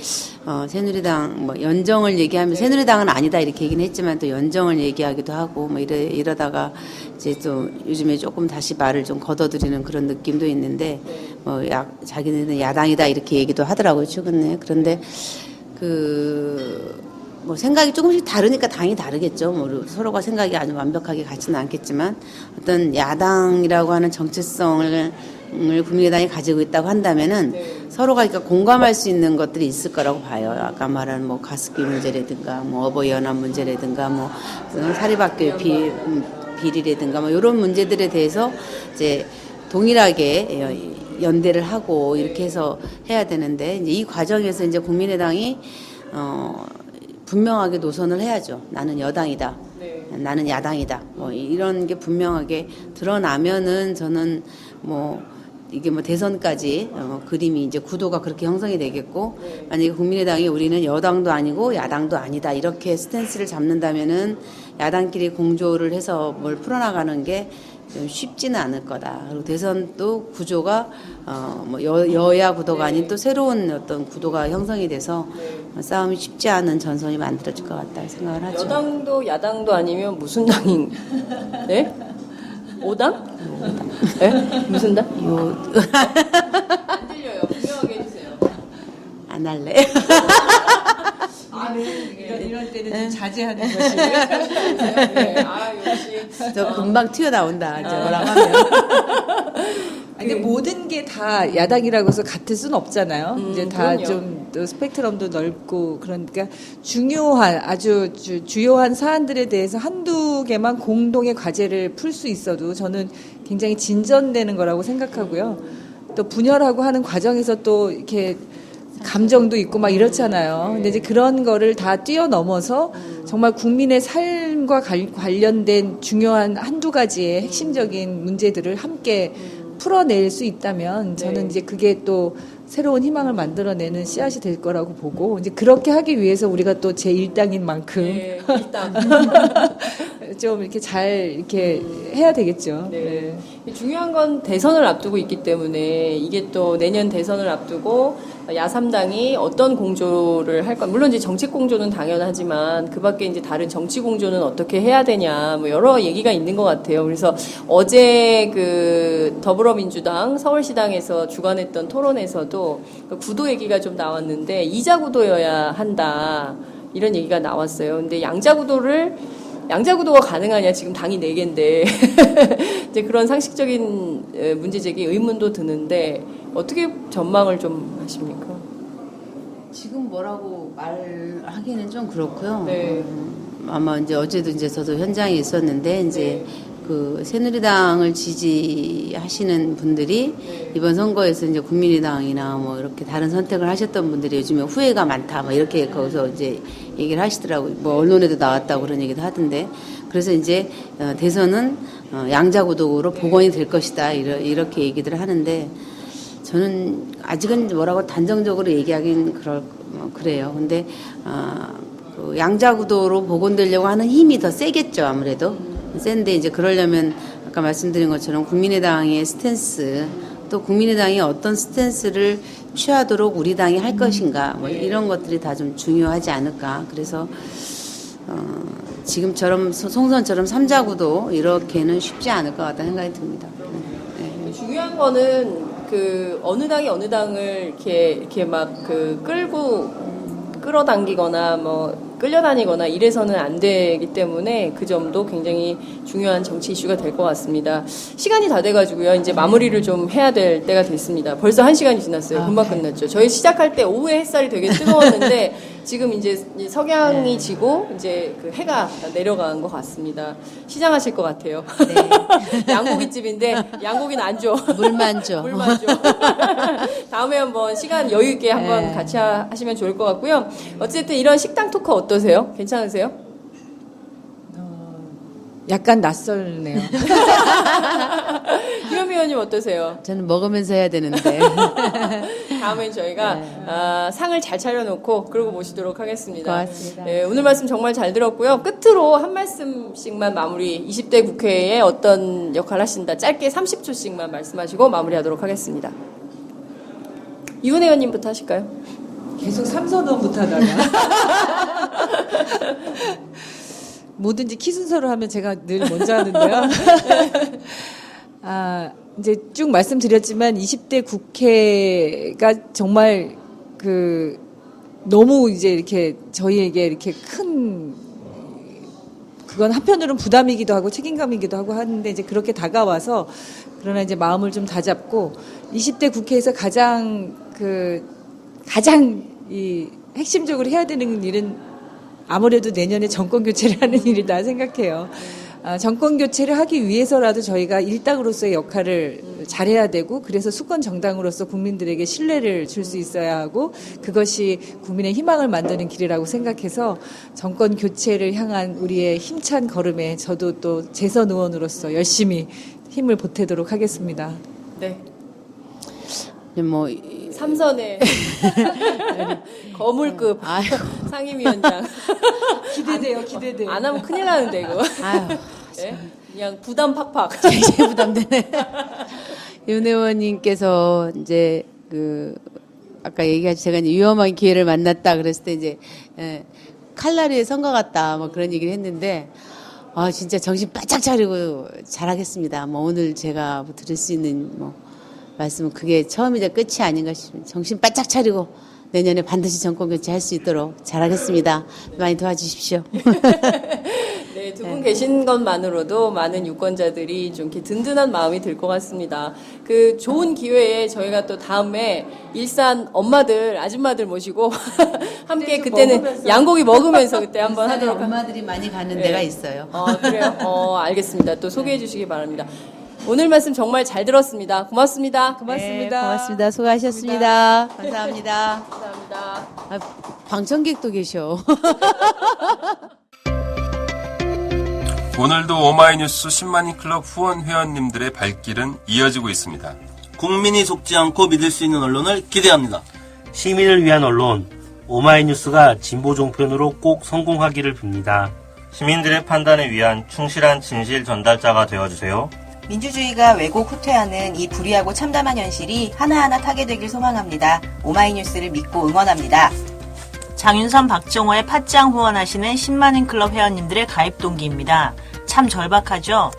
F: 새누리당 뭐 연정을 얘기하면 새누리당은 아니다 이렇게 얘기는 했지만 또 연정을 얘기하기도 하고 뭐 이러다가 이제 또 요즘에 조금 다시 말을 좀 걷어들이는 그런 느낌도 있는데 뭐 자기네는 야당이다 이렇게 얘기도 하더라고요 최근에. 그런데 뭐 생각이 조금씩 다르니까 당이 다르겠죠. 뭐 서로가 생각이 아주 완벽하게 같지는 않겠지만 어떤 야당이라고 하는 정체성을 국민의당이 가지고 있다고 한다면은 서로가 그러니까 공감할 수 있는 것들이 있을 거라고 봐요. 아까 말한 뭐 가습기 문제라든가 뭐 어버이 연합 문제라든가 뭐 사립학교 비리라든가 뭐 이런 문제들에 대해서 이제 동일하게 연대를 하고 이렇게 해서 해야 되는데 이제 이 과정에서 이제 국민의당이 분명하게 노선을 해야죠. 나는 여당이다. 나는 야당이다. 뭐 이런 게 분명하게 드러나면은 저는 뭐 이게 뭐 대선까지 그림이 이제 구도가 그렇게 형성이 되겠고 만약에 국민의당이 우리는 여당도 아니고 야당도 아니다 이렇게 스탠스를 잡는다면은 야당끼리 공조를 해서 뭘 풀어나가는 게 좀 쉽지는 않을 거다. 그리고 대선도 구조가 뭐 여야 구도가 아닌 또 새로운 어떤 구도가 형성이 돼서 싸움이 쉽지 않은 전선이 만들어질 것 같다 생각을 하죠.
D: 여당도 야당도 아니면 무슨 당인? 네? 5당? 네? 무슨 당? 안 들려요. 분명하게 해주세요.
F: 안 할래.
E: 이럴 때는 좀 자제하는 것이.
D: 네. 아, 역시.
F: 저 금방 튀어나온다. 이제 뭐라고 하면.
E: 근데 모든 게 다 야당이라고 해서 같을 수는 없잖아요. 이제 다 좀 스펙트럼도 넓고 그러니까 중요한 아주 주요한 사안들에 대해서 한두 개만 공동의 과제를 풀 수 있어도 저는 굉장히 진전되는 거라고 생각하고요. 또 분열하고 하는 과정에서 또 이렇게 감정도 있고 막 이렇잖아요. 근데 이제 그런 거를 다 뛰어넘어서 정말 국민의 삶과 관련된 중요한 한두 가지의 핵심적인 문제들을 함께 풀어낼 수 있다면 저는 이제 그게 또 새로운 희망을 만들어내는 씨앗이 될 거라고 보고 이제 그렇게 하기 위해서 우리가 또 제1당인 만큼
D: 일단
E: 좀 이렇게 잘 이렇게 해야 되겠죠.
D: 네. 중요한 건 대선을 앞두고 있기 때문에 이게 또 내년 대선을 앞두고 야3당이 어떤 공조를 할까. 물론 이제 정책 공조는 당연하지만 그 밖에 이제 다른 정치 공조는 어떻게 해야 되냐. 뭐 여러 얘기가 있는 것 같아요. 그래서 어제 그 더불어민주당 서울시당에서 주관했던 토론에서도 그 구도 얘기가 좀 나왔는데 이자 구도여야 한다. 이런 얘기가 나왔어요. 근데 양자 구도가 가능하냐? 지금 당이 4개인데. 이제 그런 상식적인 문제 제기 의문도 드는데, 어떻게 전망을 좀 하십니까?
F: 지금 뭐라고 말하기는 좀 그렇고요.
D: 네.
F: 아마 이제 어제도 이제 저도 현장에 있었는데, 이제 그 새누리당을 지지하시는 분들이 이번 선거에서 이제 국민의당이나 뭐 이렇게 다른 선택을 하셨던 분들이 요즘에 후회가 많다. 뭐 이렇게 거기서 이제 얘기를 하시더라고요. 뭐 언론에도 나왔다고 그런 얘기도 하던데. 그래서 이제 대선은 양자구도로 복원이 될 것이다. 이렇게 얘기들을 하는데 저는 아직은 뭐라고 단정적으로 얘기하긴 그래요. 근데 그 양자구도로 복원되려고 하는 힘이 더 세겠죠. 아무래도. 센데 이제 그러려면 아까 말씀드린 것처럼 국민의당의 스탠스 또 국민의당이 어떤 스탠스를 취하도록 우리 당이 할 것인가 뭐 이런 것들이 다 좀 중요하지 않을까. 그래서 지금처럼 송선처럼 삼자구도 이렇게는 쉽지 않을 것 같다는 생각이 듭니다. 네.
D: 중요한 거는 그 어느 당이 어느 당을 이렇게 막 그 끌어당기거나 뭐 끌려다니거나 이래서는 안 되기 때문에 그 점도 굉장히 중요한 정치 이슈가 될 것 같습니다. 시간이 다 돼가지고요. 이제 마무리를 좀 해야 될 때가 됐습니다. 벌써 1시간이 지났어요. 금방 끝났죠. 저희 시작할 때 오후에 햇살이 되게 뜨거웠는데 지금 이제 석양이 지고 이제 그 해가 내려간 것 같습니다. 시장하실 것 같아요.
F: 네.
D: 양고기집인데 양고기는 안 줘.
F: 물만 줘.
D: 물만 줘. 다음에 한번 시간 여유 있게 한번 같이 하시면 좋을 것 같고요. 어쨌든 이런 식당 토크 어떠세요? 괜찮으세요?
E: 약간 낯설네요.
D: 김현미 의원님 어떠세요?
F: 저는 먹으면서 해야 되는데.
D: 다음엔 저희가 상을 잘 차려놓고 그러고 모시도록 하겠습니다.
F: 고맙습니다.
D: 네, 오늘 말씀 정말 잘 들었고요. 끝으로 한 말씀씩만 마무리. 20대 국회에 어떤 역할 하신다. 짧게 30초씩만 말씀하시고 마무리하도록 하겠습니다. 이훈혜 의원님부터 하실까요?
E: 계속 삼선언부터 하다가. 뭐든지 키 순서로 하면 제가 늘 먼저 하는데요. 이제 쭉 말씀드렸지만 20대 국회가 정말 그 너무 이제 이렇게 저희에게 이렇게 큰 그건 한편으로는 부담이기도 하고 책임감이기도 하고 하는데 이제 그렇게 다가와서 그러나 이제 마음을 좀 다잡고 20대 국회에서 가장 이 핵심적으로 해야 되는 일은 아무래도 내년에 정권 교체를 하는 일이다 생각해요. 정권 교체를 하기 위해서라도 저희가 일당으로서의 역할을 잘해야 되고 그래서 수권 정당으로서 국민들에게 신뢰를 줄 수 있어야 하고 그것이 국민의 희망을 만드는 길이라고 생각해서 정권 교체를 향한 우리의 힘찬 걸음에 저도 또 재선 의원으로서 열심히 힘을 보태도록 하겠습니다.
D: 네.
F: 뭐
D: 삼선의 거물급 상임위원장.
E: 기대돼요.
D: 안 하면 큰일 나는데 이거.
F: 아유,
D: 네? 그냥 부담 팍팍.
F: 굉장히 부담되네. 윤 의원님께서 이제 아까 얘기하신 제가 이제 위험한 기회를 만났다 그랬을 때 이제 칼날의 선거 같다 뭐 그런 얘기를 했는데 진짜 정신 바짝 차리고 잘하겠습니다. 뭐 오늘 제가 드릴 수 있는 말씀은 그게 처음이자 끝이 아닌가 싶습니다. 정신 바짝 차리고 내년에 반드시 정권 교체할 수 있도록 잘하겠습니다. 많이 도와주십시오.
D: 네, 두 분 계신 것만으로도 많은 유권자들이 좀 이렇게 든든한 마음이 들 것 같습니다. 그 좋은 기회에 저희가 또 다음에 일산 엄마들, 아줌마들 모시고 함께 그때는 양고기 먹으면서 그때 한번 하도록
F: 엄마들이 많이 가는
D: 네.
F: 데가 있어요.
D: 그래요? 알겠습니다. 또 소개해 주시기 바랍니다. 오늘 말씀 정말 잘 들었습니다. 고맙습니다.
F: 네, 고맙습니다. 수고하셨습니다. 감사합니다.
D: 감사합니다.
F: 방청객도 계셔.
H: 오늘도 오마이뉴스 10만인 클럽 후원 회원님들의 발길은 이어지고 있습니다.
I: 국민이 속지 않고 믿을 수 있는 언론을 기대합니다. 시민을 위한 언론, 오마이뉴스가 진보 종편으로 꼭 성공하기를 빕니다. 시민들의 판단에 위한 충실한 진실 전달자가 되어주세요.
J: 민주주의가 왜곡 후퇴하는 이 불의하고 참담한 현실이 하나하나 타개되길 소망합니다. 오마이뉴스를 믿고 응원합니다.
K: 장윤선, 박정호의 팟짱 후원하시는 10만인 클럽 회원님들의 가입 동기입니다. 참 절박하죠?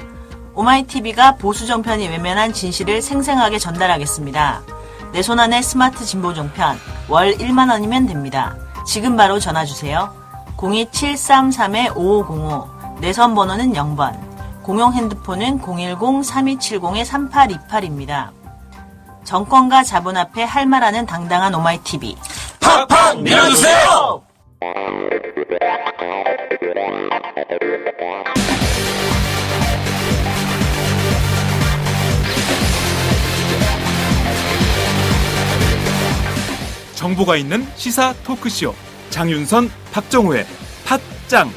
K: 오마이TV가 보수 정편이 외면한 진실을 생생하게 전달하겠습니다. 내 손안의 스마트 진보 종편, 월 1만 원이면 됩니다. 지금 바로 전화주세요. 02733-5505, 내선 번호는 0번, 공용 핸드폰은 010-3270-3828입니다. 정권과 자본 앞에 할 말하는 당당한 오마이TV.
H: 팍팍 밀어주세요!
A: 정보가 있는 시사 토크쇼 장윤선, 박정호의 팟짱.